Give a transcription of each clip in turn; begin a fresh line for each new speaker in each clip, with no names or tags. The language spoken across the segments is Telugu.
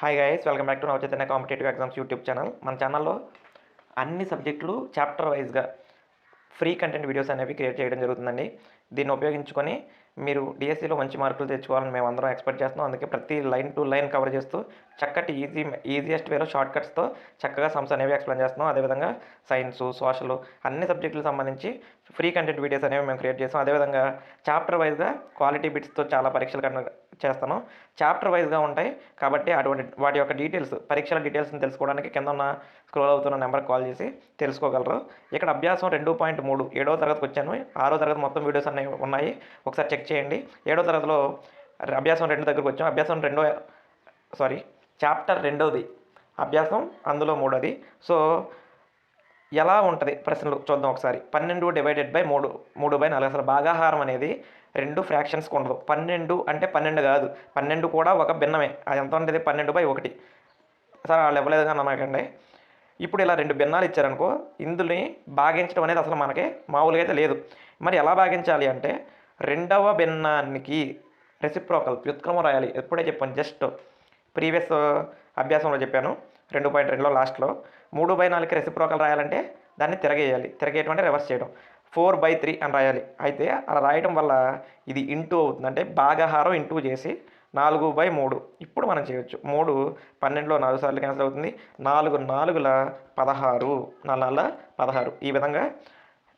Hi guys, welcome back to Navachaitanya competitive exams YouTube channel. మన ఛానల్లో అన్ని సబ్జెక్టులు చాప్టర్ వైజ్గా ఫ్రీ కంటెంట్ వీడియోస్ అనేవి క్రియేట్ చేయడం జరుగుతుందండి. దీన్ని ఉపయోగించుకొని మీరు డిఎస్సిలో మంచి మార్కులు తెచ్చుకోవాలని మేము అందరం ఎక్స్పెక్ట్ చేస్తున్నాం. అందుకే ప్రతి లైన్ టు లైన్ కవర్ చేస్తూ చక్కటి ఈజియెస్ట్ వేలో షార్ట్ కట్స్తో చక్కగా సమ్స్ అనేవి ఎక్స్ప్లెయిన్ చేస్తున్నాం. అదేవిధంగా సైన్సు, సోషల్ అన్ని సబ్జెక్టులకు సంబంధించి ఫ్రీ కంటెంట్ వీడియోస్ అనేవి మేము క్రియేట్ చేస్తాం. అదేవిధంగా చాప్టర్ వైజ్గా క్వాలిటీ బిట్స్తో చాలా పరీక్షలు చేస్తాను. చాప్టర్ వైజ్గా ఉంటాయి కాబట్టి అటువంటి వాటి యొక్క డీటెయిల్స్, పరీక్షల డీటెయిల్స్ని తెలుసుకోవడానికి కింద ఉన్న స్క్రోల్ అవుతున్న నెంబర్కి కాల్ చేసి తెలుసుకోగలరు. ఇక్కడ అభ్యాసం 2.3 7వ తరగతికి వచ్చాను. 6వ తరగతి మొత్తం వీడియోస్ అనేవి ఉన్నాయి, ఒకసారి చెక్ చేయండి. 7వ తరగతిలో అభ్యాసం 2 దగ్గరకు వచ్చాం. అభ్యాసం చాప్టర్ 2ది అభ్యాసం, అందులో 3ది. సో ఎలా ఉంటుంది ప్రశ్నలు చూద్దాం ఒకసారి. 12 డివైడెడ్ బై 3/4. అసలు భాగాహారం అనేది 2 ఫ్రాక్షన్స్కి ఉండదు. 12 అంటే 12 కాదు, 12 కూడా ఒక భిన్నమే. అది ఎంత ఉంటుంది? 12/1. సార్ వాళ్ళు ఇవ్వలేదు కానీ అనకండి. ఇప్పుడు ఇలా 2 భిన్నాలు ఇచ్చారనుకో, ఇందుని భాగించడం అనేది అసలు మనకి మామూలుగా అయితే లేదు. మరి ఎలా భాగించాలి అంటే, రెండవ భిన్నానికి రెసిప్రోకల్ వ్యుత్క్రమం రాయాలి. ఎప్పుడే చెప్పాను, జస్ట్ ప్రీవియస్ అభ్యాసంలో చెప్పాను 2.2లో లాస్ట్లో. 3/4కి రెసిప్రోకల్ రాయాలంటే దాన్ని తిరగేయాలి. తిరగేయటం అంటే రివర్స్ చేయడం. 4/3 అని రాయాలి. అయితే అలా రాయడం వల్ల ఇది ఇంటూ అవుతుంది. అంటే భాగాహారం ఇంటూ చేసి 4/3 ఇప్పుడు మనం చేయొచ్చు. 3 12లో 4 సార్లు క్యాన్సిల్ అవుతుంది. 4 4ల 16, 4 16. ఈ విధంగా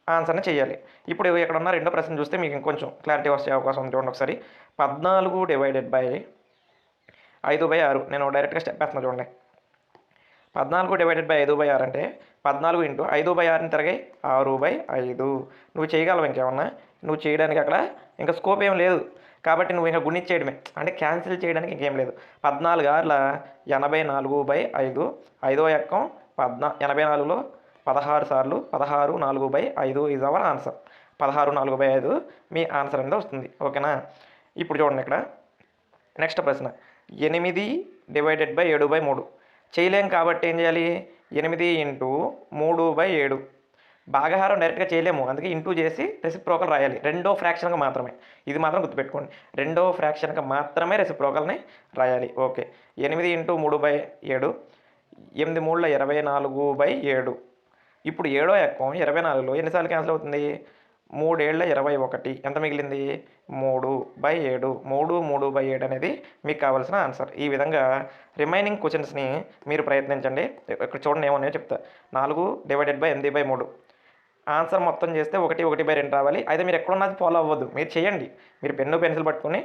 ఆన్సర్ని చేయాలి. ఇప్పుడు ఇక్కడ ఉన్న రెండో ప్రశ్న చూస్తే మీకు ఇంకొంచెం క్లారిటీ వచ్చే అవకాశం ఉంది. చూడండి ఒకసారి. 14 డివైడెడ్ బై 5/6. నేను డైరెక్ట్గా స్టెప్ వేస్తున్నా చూడండి. 14 డివైడెడ్ బై 5/6 అంటే 14 ఇంటూ 5/6ని తిరగాయి 6/5. నువ్వు చేయగలవు. ఇంకేమన్నా నువ్వు చేయడానికి అక్కడ ఇంకా స్కోప్ ఏం లేదు కాబట్టి నువ్వు ఇంకా గుణించేయడమే, అంటే క్యాన్సిల్ చేయడానికి ఇంకేం లేదు. 14 6ల 84/5. 5వ ఎక్కం 84లో 16 సార్లు 16 4/5 is our answer. 16 4/5 me answer అనేది వస్తుంది. ఓకేనా? ఇప్పుడు చూడండి ఇక్కడ నెక్స్ట్ ప్రశ్న. 8 డివైడెడ్ బై 7/3. చేయలేం కాబట్టి ఏం చేయాలి? 8 ఇంటూ 3/7. భాగాహారం డైరెక్ట్గా చేయలేము, అందుకే ఇంటూ చేసి రెసిప్రోకల్ రాయాలి. రెండో ఫ్రాక్షన్గా మాత్రమే. ఇది మాత్రం గుర్తుపెట్టుకోండి, రెండో ఫ్రాక్షన్గా మాత్రమే రెసిప్రోకల్ని రాయాలి. ఓకే. 8 ఇంటూ 3/7. 8 3ల 24/7. ఇప్పుడు 7వ ఎక్కం 24లో ఎన్నిసార్లు క్యాన్సిల్ అవుతుంది? 3 7ల 21. ఎంత మిగిలింది? 3/7. 3 3/7 అనేది మీకు కావాల్సిన ఆన్సర్. ఈ విధంగా రిమైనింగ్ క్వశ్చన్స్ని మీరు ప్రయత్నించండి. ఇక్కడ చూడండి ఏమన్నాయో చెప్తా. 4 డివైడెడ్ బై 8/3. ఆన్సర్ మొత్తం చేస్తే 1 1/2 రావాలి. అయితే మీరు ఎక్కడున్నది ఫాలో అవ్వద్దు, మీరు చేయండి. మీరు పెన్ను పెన్సిల్ పట్టుకొని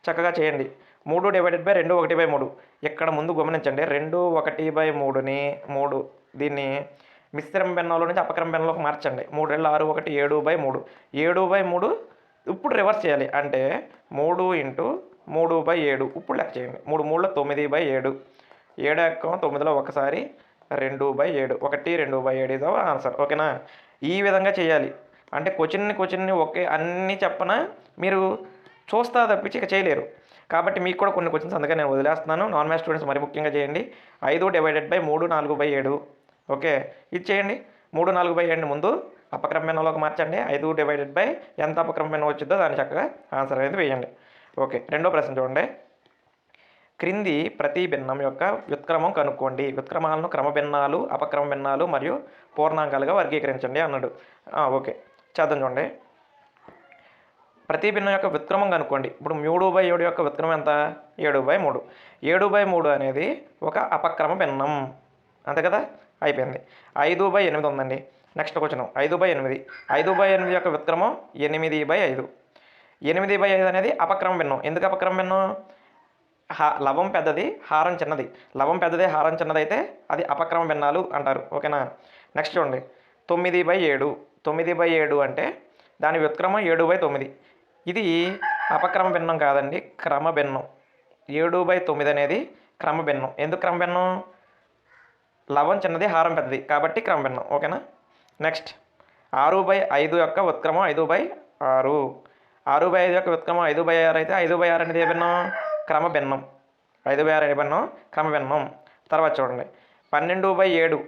చక్కగా చేయండి. 3 డివైడెడ్ బై 2 1/3. ఇక్కడ ముందు గమనించండి, 2 1/3ని 3 దీన్ని మిశ్రమ భిన్నంలో నుంచి అపక్రమ భిన్నంలోకి మార్చండి. 3 6 1 7/3. 7/3 ఇప్పుడు రివర్స్ చేయాలి. అంటే 3 ఇంటూ 3/7. ఇప్పుడు లెక్క చేయండి. 3 3ల 9/7. 7 ఎక్కం 9లో ఒకసారి 2/7. 1 2/7 ఇస్ అవర్ ఆన్సర్. ఓకేనా? ఈ విధంగా చేయాలి. అంటే క్వశ్చన్ని ఒకే అన్నీ చెప్పనా మీరు చూస్తా తప్పించి ఇక చేయలేరు. కాబట్టి మీకు కూడా కొన్ని క్వశ్చన్స్ అందుకే నేను వదిలేస్తున్నాను. నాన్ మ్యాథ్స్ స్టూడెంట్స్ మరి ముఖ్యంగా చేయండి. 5 డివైడెడ్ బై 3 4/7. ఓకే, ఇది చేయండి. 3 4/7 ముందు అపక్రమ భిన్నంలోకి మార్చండి. 5 డివైడెడ్ బై ఎంత అపక్రమ భిన్నం వచ్చిందో దాన్ని చక్కగా ఆన్సర్ అనేది వేయండి. ఓకే, రెండో ప్రశ్న చూడండి. క్రింది ప్రతి భిన్నం యొక్క వ్యుత్క్రమం కనుక్కోండి. వ్యుత్క్రమాలను క్రమభిన్నాలు, అపక్రమ భిన్నాలు మరియు పూర్ణాంకాలుగా వర్గీకరించండి అన్నాడు. ఓకే, చేద్దాం చూడండి. ప్రతి భిన్నం యొక్క వ్యుత్క్రమం కనుక్కోండి. ఇప్పుడు 3/7 యొక్క వ్యుత్క్రమం ఎంత? 7/3. 7/3 అనేది ఒక అపక్రమ భిన్నం, అంతే కదా? అయిపోయింది. 5/8 ఉందండి. Next question 5/8. 5/8 యొక్క వ్యుత్క్రమం 8/5. 8/5 అనేది అపక్రమ భిన్నం. ఎందుకు అపక్రమ భిన్నం? లవం పెద్దది, హారం చిన్నది. లవం పెద్దదే, హారం చిన్నదైతే అది అపక్రమ భిన్నాలు అంటారు. ఓకేనా? నెక్స్ట్ చూడండి. 9/7. 9/7 అంటే దాని వ్యుత్క్రమం 7/9. ఇది అపక్రమ భిన్నం కాదండి, క్రమ భిన్నం. 7/9 అనేది క్రమ భిన్నం. ఎందుకు క్రమ భిన్నం? లవం చిన్నది, హారం పెద్దది కాబట్టి క్రమ భిన్నం. ఓకేనా? నెక్స్ట్ 6/5 యొక్క వ్యుత్క్రమం 5/6. 6/5 యొక్క వ్యుత్క్రమం 5/6 అయితే 5/6 అనేది ఏ భిన్నం? క్రమ భిన్నం. 5/6 ఏ భిన్నం? క్రమ భిన్నం. తర్వాత చూడండి. 12/7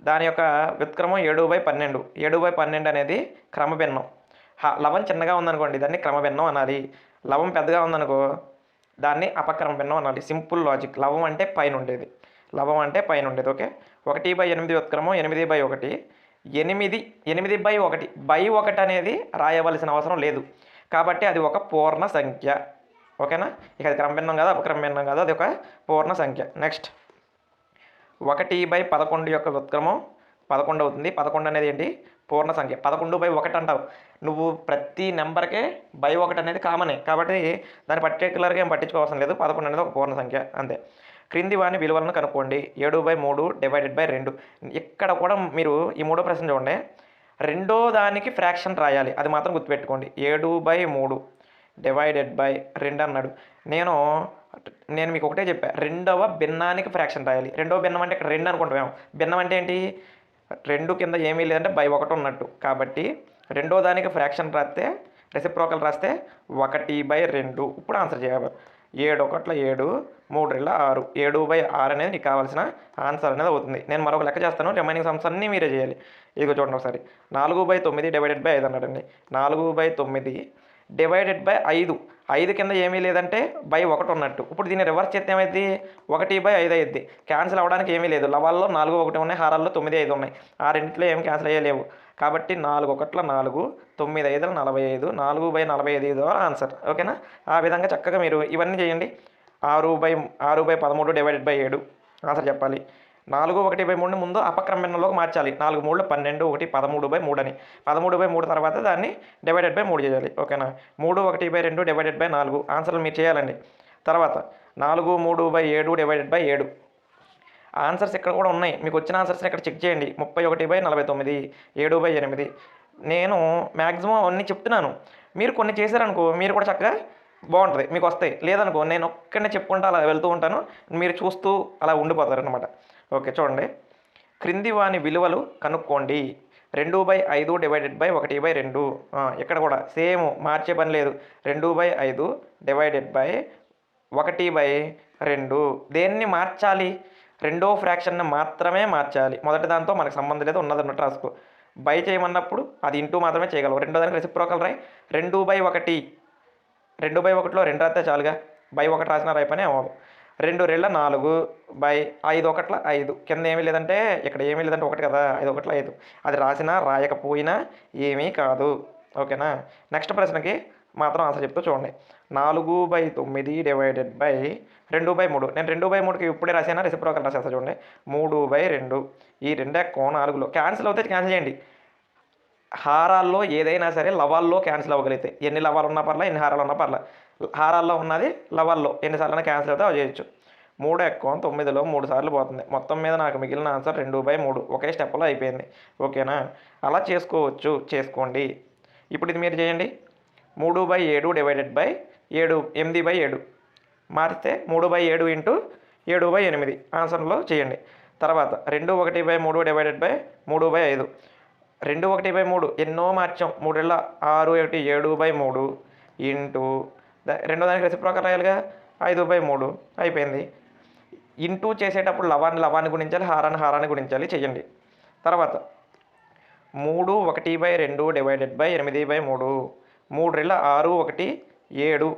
దాని యొక్క వ్యుత్క్రమం 7/12. 7/12 అనేది క్రమ భిన్నం. లవం చిన్నగా ఉందనుకోండి, దాన్ని క్రమ భిన్నం అనాలి. లవం పెద్దగా ఉందనుకో దాన్ని అపక్రమ భిన్నం అనాలి. Simple logic. లవం అంటే పైన ఉండేది, లవం అంటే పైన ఉండేది. ఓకే. 1/8 వ్యుత్క్రమం 8/1. 8/1 అనేది రాయవలసిన అవసరం లేదు, కాబట్టి అది ఒక పూర్ణ సంఖ్య. ఓకేనా. ఇక అది క్రమభిన్నం కాదు, అపక్రమ భిన్నం కాదు, అది ఒక పూర్ణ సంఖ్య. నెక్స్ట్ 1/11 యొక్క వ్యుత్క్రమం 11 అవుతుంది. 11 అనేది ఏంటి? పూర్ణ సంఖ్య. 11/1 అంటావు నువ్వు. ప్రతి నెంబర్కే /1 అనేది కామనే, కాబట్టి దాన్ని పర్టికులర్గా ఏం పట్టించుకోవాల్సిన లేదు. 11 అనేది ఒక పూర్ణ సంఖ్య అంతే. క్రింది వాని విలువలను కనుక్కోండి. 7/3 ÷ 2. ఇక్కడ కూడా మీరు ఈ మూడో ప్రశ్న చూడండి. రెండో దానికి ఫ్రాక్షన్ రాయాలి, అది మాత్రం గుర్తుపెట్టుకోండి. 7/3 /2 అన్నాడు. నేను మీకు ఒకటే చెప్పా, రెండవ భిన్నానికి ఫ్రాక్షన్ రాయాలి. రెండవ భిన్నం అంటే ఇక్కడ 2 అనుకుంటాం. భిన్నం అంటే ఏంటి? 2 కింద ఏమీ లేదంటే /1 ఉన్నట్టు. కాబట్టి రెండో దానికి ఫ్రాక్షన్ రాస్తే, రెసిప్రోకల్ రాస్తే 1/2. ఇప్పుడు ఆన్సర్ చేయాలి. 7 1 7, 3 6. 7/6 అనేది నీకు కావాల్సిన ఆన్సర్ అనేది అవుతుంది. నేను మరొక లెక్క చేస్తాను, రిమైనింగ్ సమ్స్ అన్నీ మీరే చేయాలి. ఇదిగో చూడండి ఒకసారి. 4/9 /5 అన్నాడండి. 4/9 /5. 5 కింద ఏమీ లేదంటే /1 ఉన్నట్టు. ఇప్పుడు దీన్ని రివర్స్ చేస్తే ఏమైంది? 1/5 అయింది. క్యాన్సిల్ అవ్వడానికి ఏమీ లేదు. లవాల్లో 4 1 ఉన్నాయి, హారాల్లో 9 5 ఉన్నాయి. ఆ రెండింటిలో ఏమి క్యాన్సిల్ అయ్యలేవు. కాబట్టి 4 1 4, 9 5 45, 4/45 ద్వారా ఆన్సర్. ఓకేనా. ఆ విధంగా చక్కగా మీరు ఇవన్నీ చేయండి. 6/13 /7 ఆన్సర్ చెప్పాలి. 4/1/3 ముందు అపక్రమ భిన్నంలోకి మార్చాలి. 4 3 12, 1 13/3 అని. 13/3 తర్వాత దాన్ని /3 చేయాలి. ఓకేనా. 3/1/2 /4 ఆన్సర్లు మీరు చేయాలండి. తర్వాత 4 3/7 /7 ఆన్సర్స్ ఇక్కడ కూడా ఉన్నాయి. మీకు వచ్చిన ఆన్సర్స్ని ఇక్కడ చెక్ చేయండి. 31/49, 7/8. నేను మ్యాక్సిమం అన్నీ చెప్తున్నాను. మీరు కొన్ని చేశారనుకో, మీరు కూడా చక్కగా బాగుంటుంది, మీకు వస్తాయి. లేదనుకో నేను ఒక్కడనే చెప్పుకుంటూ అలా వెళ్తూ ఉంటాను, మీరు చూస్తూ అలా ఉండిపోతారు అనమాట. ఓకే చూడండి. క్రింది వాని విలువలు కనుక్కోండి. 2/5 / 1/2. ఇక్కడ కూడా సేమ్, మార్చే పని లేదు. 2/5 / 1/2. దేన్ని మార్చాలి? రెండో ఫ్రాక్షన్ని మాత్రమే మార్చాలి. మొదటి దాంతో మనకు సంబంధం లేదు, ఉన్నదన్నట్టు రాసుకో. బై చేయమన్నప్పుడు అది ఇంటూ మాత్రమే చేయగలవు. రెండో దానికి రెసిప్రోకల్ రాయి. 2/1. 2/1లో 2 రాస్తే చాలుగా. /1 రాసిన రాయి పని అవ్వదు. 2 2 4 5 1 5. కింద ఏమీ లేదంటే, ఇక్కడ ఏమీ లేదంటే 1 కదా, 5 1 5. అది రాసినా రాయకపోయినా ఏమీ కాదు. ఓకేనా. నెక్స్ట్ ప్రశ్నకి మాత్రం ఆన్సర్ చెప్తూ చూడండి. 4/9 / 2/3. నేను 2/3కి ఇప్పుడే రాసానా, రెసిప్రోకల్ రాసేస్తా చూడండి. 3/2. ఈ 2 4లో క్యాన్సిల్ అవుతే క్యాన్సిల్ చేయండి. హారాల్లో ఏదైనా సరే లవాల్లో క్యాన్సిల్ అవ్వగలిగితే, ఎన్ని లవాలు ఉన్నా పర్లా, ఎన్ని హారాలు ఉన్నా పర్లా. హారాల్లో ఉన్నది లవాల్లో ఎన్నిసార్లు క్యాన్సిల్ అవుతే అవి చేయొచ్చు. 3 9లో 3 సార్లు పోతుంది. మొత్తం మీద నాకు మిగిలిన ఆన్సర్ 2/3. ఒకే స్టెప్లో అయిపోయింది. ఓకేనా. అలా చేసుకోవచ్చు, చేసుకోండి. ఇప్పుడు ఇది మీరు చేయండి. 3/7 / 8/7 మారిస్తే 3/7 × 7/8 ఆన్సర్లో చేయండి. తర్వాత 2/1/3 /3/5. 2/1/3 ఎన్నో మార్చాం. 3 6 1 7/3 ఇంటూ రెండో దానికి రెసిప్రోకల్ రాయాలిగా, 5/3 అయిపోయింది. ఇంటూ చేసేటప్పుడు లవాన్ని గుణించాలి, హారాన్ని గుణించాలి, చెయ్యండి. తర్వాత 3 1/2 /8/3. 3 6 1 7,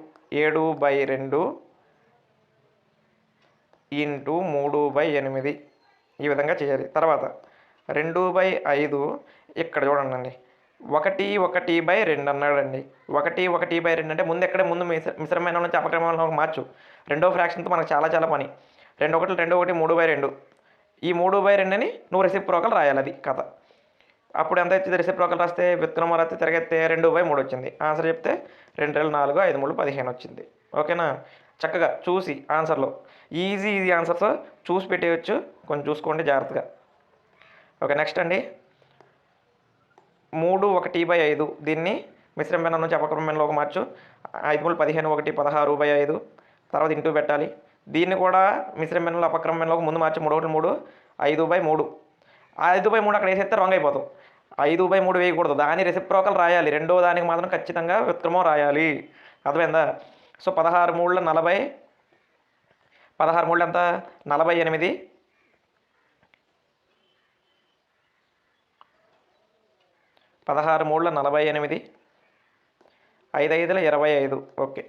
7/2 ఇంటూ 3/8 ఈ విధంగా చేయాలి. తర్వాత 2/5 ఇక్కడ చూడండి. 1 1/2 అన్నాడండి. 1 1/2 అంటే ముందు మిశ్రమైన నుంచి అపక్రమంలో మార్చు. రెండో ఫ్రాక్షన్తో మనకు చాలా పని. 2 1 2 1 3/2. ఈ 3/2ని నువ్వు రెసిప్రోకల్ రాయాలి, అది కథ. అప్పుడు ఎంత వచ్చింది? రెసిప్రోకల్ రాస్తే వ్యుత్క్రమం రాస్తే తిరగెత్తే 2/3 వచ్చింది. ఆన్సర్ చెప్తే 2 2 4 5 3 15 వచ్చింది. ఓకేనా. చక్కగా చూసి ఆన్సర్లో ఈజీ ఆన్సర్స్ చూసి పెట్టేయచ్చు, కొంచెం చూసుకోండి జాగ్రత్తగా. ఓకే. నెక్స్ట్ అండి 3 1/5. దీన్ని మిశ్రమ భిన్నం నుంచి అపక్రమ భిన్నంలోకి మార్చు. 5 3 15 1 16/5. తర్వాత ఇంటూ పెట్టాలి. దీన్ని కూడా మిశ్రమ భిన్నంలో అపక్రమ భిన్నంలోకి ముందు మార్చి 3 1 3 5/3. 5/3 అక్కడ వేసేస్తే రాంగ్ అయిపోతాం. 5/3 వేయకూడదు, దాని రెసిప్రోకల్ రాయాలి. రెండో దానికి మాత్రం ఖచ్చితంగా వ్యుత్క్రమం రాయాలి. అర్థమైందా? సో 16 3 40. 16 3 ఎంత? 48. 16 3 48. 5 5 25. ఓకే.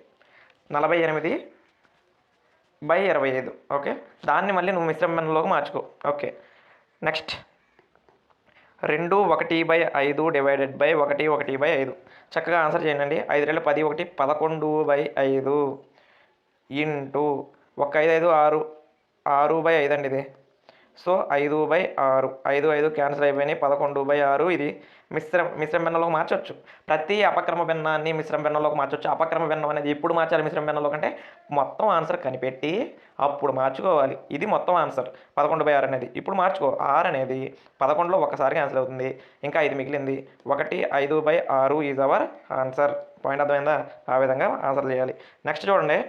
48 బై 25. ఓకే, దాన్ని మళ్ళీ నువ్వు మిశ్రమ భిన్నంలోకి మార్చుకో. Okay, next 2 1/5 divided by 1 1/5. చక్కగా ఆన్సర్ చేయండి. 5 2 10 1 11/5 ఇంటూ 1 5 5 6 6/5 అండి ఇది. సో 5/6, 5 5 క్యాన్సిల్ అయిపోయినాయి, 11/6. ఇది మిశ్రమ భిన్నంలోకి మార్చవచ్చు. ప్రతి అపక్రమ భిన్నాన్ని మిశ్రమ భిన్నంలోకి మార్చవచ్చు. అపక్రమ భిన్నం అనేది ఎప్పుడు మార్చాలి మిశ్రమ భిన్నంలో కంటే మొత్తం ఆన్సర్ కనిపెట్టి అప్పుడు మార్చుకోవాలి. ఇది మొత్తం ఆన్సర్ 11/6 అనేది. ఇప్పుడు మార్చుకో. 6 అనేది 11లో ఒక్కసారి క్యాన్సిల్ అవుతుంది, ఇంకా 5 మిగిలింది. 1 5/6 ఈజ్ అవర్ ఆన్సర్. పాయింట్ అర్థమైందా? ఆ విధంగా ఆన్సర్ చేయాలి. నెక్స్ట్ చూడండి,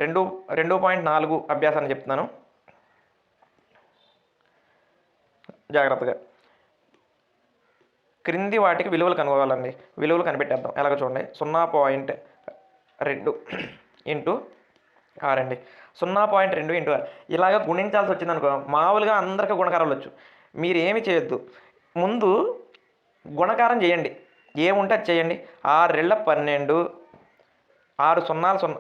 2.4 అభ్యాసాన్ని చెప్తున్నాను జాగ్రత్తగా. క్రింది వాటికి విలువలు కనుగొనాలండి. విలువలు కనిపెట్టేద్దాం. ఎలాగో చూడండి, 0.2 ఇంటూ 6 అండి. 0.2 ఇంటూ 6 ఇలాగ గుణించాల్సి వచ్చిందనుకో, మామూలుగా అందరికీ గుణకారాలు వచ్చు. మీరు ఏమి చేయొద్దు, ముందు గుణకారం చేయండి. ఏముంటే అది చేయండి. 6 రెళ్ళ 12, 6 సున్నాలు 0,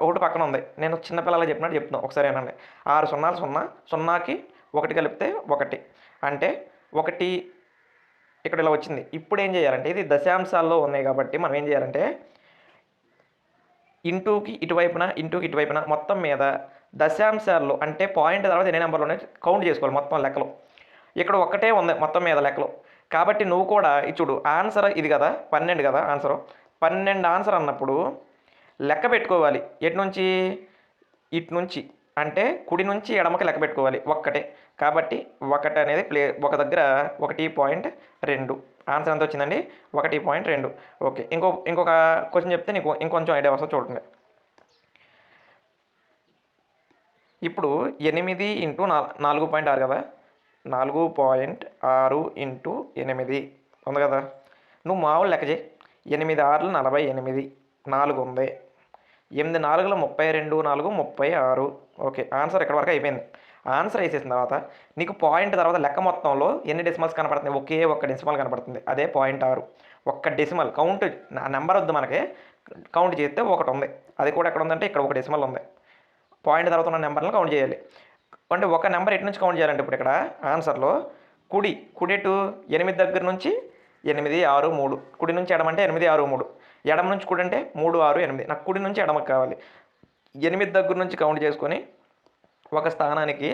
ఒకటి పక్కన ఉంది. నేను చిన్నపిల్లలు చెప్పినట్టు చెప్తున్నాను, ఒకసారి ఏనండి. 6 సున్నాలు 0, 0కి 1 కలిపితే 1 అంటే 1 ఇక్కడ ఇలా వచ్చింది. ఇప్పుడు ఏం చేయాలంటే, ఇది దశాంశాల్లో ఉన్నాయి కాబట్టి మనం ఏం చేయాలంటే ఇంటూకి ఇటువైపున మొత్తం మీద దశాంశాల్లో అంటే పాయింట్ తర్వాత ఎన్ని నెంబర్లు కౌంట్ చేసుకోవాలి మొత్తం లెక్కలో. ఇక్కడ ఒక్కటే ఉంది మొత్తం మీద లెక్కలో. కాబట్టి నువ్వు కూడా చూడు, ఆన్సర్ ఇది కదా 12 కదా ఆన్సరు. 12 ఆన్సర్ అన్నప్పుడు లెక్క పెట్టుకోవాలి. ఎటు నుంచి? ఇటు నుంచి, అంటే కుడి నుంచి ఎడమకి లెక్క పెట్టుకోవాలి. ఒక్కటే కాబట్టి 1 అనేది ఒక దగ్గర 1.2. ఆన్సర్ ఎంత వచ్చిందండి? 1.2. ఓకే, ఇంకొక క్వశ్చన్ చెప్తే నీకు ఇంకొంచెం ఐడియా వస్తుంది చూడండి. ఇప్పుడు 8 ఇంటూ 4.6 కదా, 4.6 ఇంటూ 8 ఉంది కదా. నువ్వు మామూలు లెక్క చేయి. 8 6 48, 4 ఉంది. 8 4 32, 4 36. ఓకే, ఆన్సర్ ఇక్కడ వరకు అయిపోయింది. ఆన్సర్ వేసేసిన తర్వాత నీకు పాయింట్ తర్వాత లెక్క మొత్తంలో ఎన్ని డెసిమల్స్ కనపడుతుంది? ఒకే ఒక్క డెసిమల్ కనపడుతుంది, అదే 0.6. ఒక్క డెసిమల్ కౌంట్, నెంబర్ వద్దు మనకి, కౌంట్ చేస్తే 1 ఉంది. అది కూడా ఎక్కడ ఉందంటే ఇక్కడ 1 డెసిమల్ ఉంది. పాయింట్ తర్వాత ఉన్న నెంబర్లను కౌంట్ చేయాలి. అంటే ఒక నెంబర్ ఎటు నుంచి కౌంట్ చేయాలంటే ఇప్పుడు ఇక్కడ ఆన్సర్లో కుడి 8 దగ్గర నుంచి 8 6 3, కుడి నుంచి ఎడమంటే 8 6 3, ఎడమ నుంచి కుడి అంటే 3 6 8. నాకు కుడి నుంచి ఎడమకు కావాలి. 8 దగ్గర నుంచి కౌంట్ చేసుకొని ఒక స్థానానికి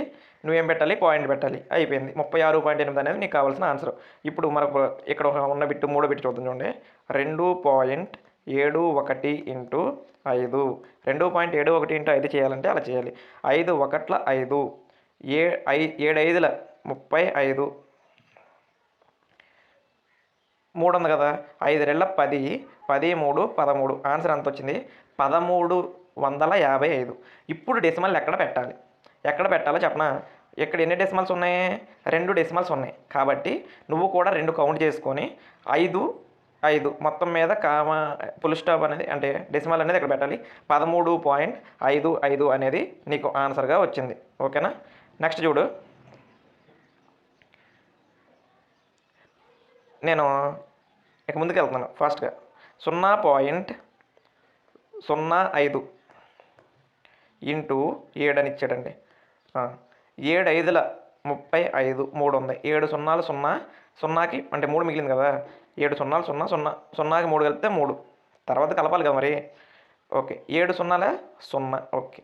నువ్వేం పెట్టాలి? పాయింట్ పెట్టాలి. అయిపోయింది. 36.8 అనేది నీకు కావాల్సిన ఆన్సర్. ఇప్పుడు మనకు ఇక్కడ ఉన్న బిట్టు 3 బిట్టు చూద్దాం చూడండి. 2.71 ఇంటూ 5. 2.71 ఇంటూ 5 చేయాలంటే అలా చేయాలి. 5 1 5, 7 5 35, 3 ఉంది కదా. 5 2 10, 10 3 13. ఆన్సర్ ఎంత వచ్చింది? 1355. ఇప్పుడు డెసిమల్ ఎక్కడ పెట్టాలో చెప్పనా? ఇక్కడ ఎన్ని డెసిమల్స్ ఉన్నాయి? 2 డెసిమల్స్ ఉన్నాయి. కాబట్టి నువ్వు కూడా 2 కౌంట్ చేసుకొని 5 మొత్తం మీద కామా ఫుల్ స్టాప్ అనేది అంటే డెసిమల్ అనేది ఇక్కడ పెట్టాలి. 13.55 అనేది నీకు ఆన్సర్గా వచ్చింది. ఓకేనా? నెక్స్ట్ చూడు, నేను ఇక ముందుకు వెళ్తున్నాను ఫాస్ట్గా. 0.05 ఇంటూ 7 అని ఇచ్చాడండి. 7 5 35, 3 ఉంది. 7 0 0, 0కి అంటే 3 మిగిలింది కదా. 7 0 0 0, 0కి 3 కలిపితే 3, తర్వాత కలపాలి కదా మరి. ఓకే, 7 0 0. ఓకే,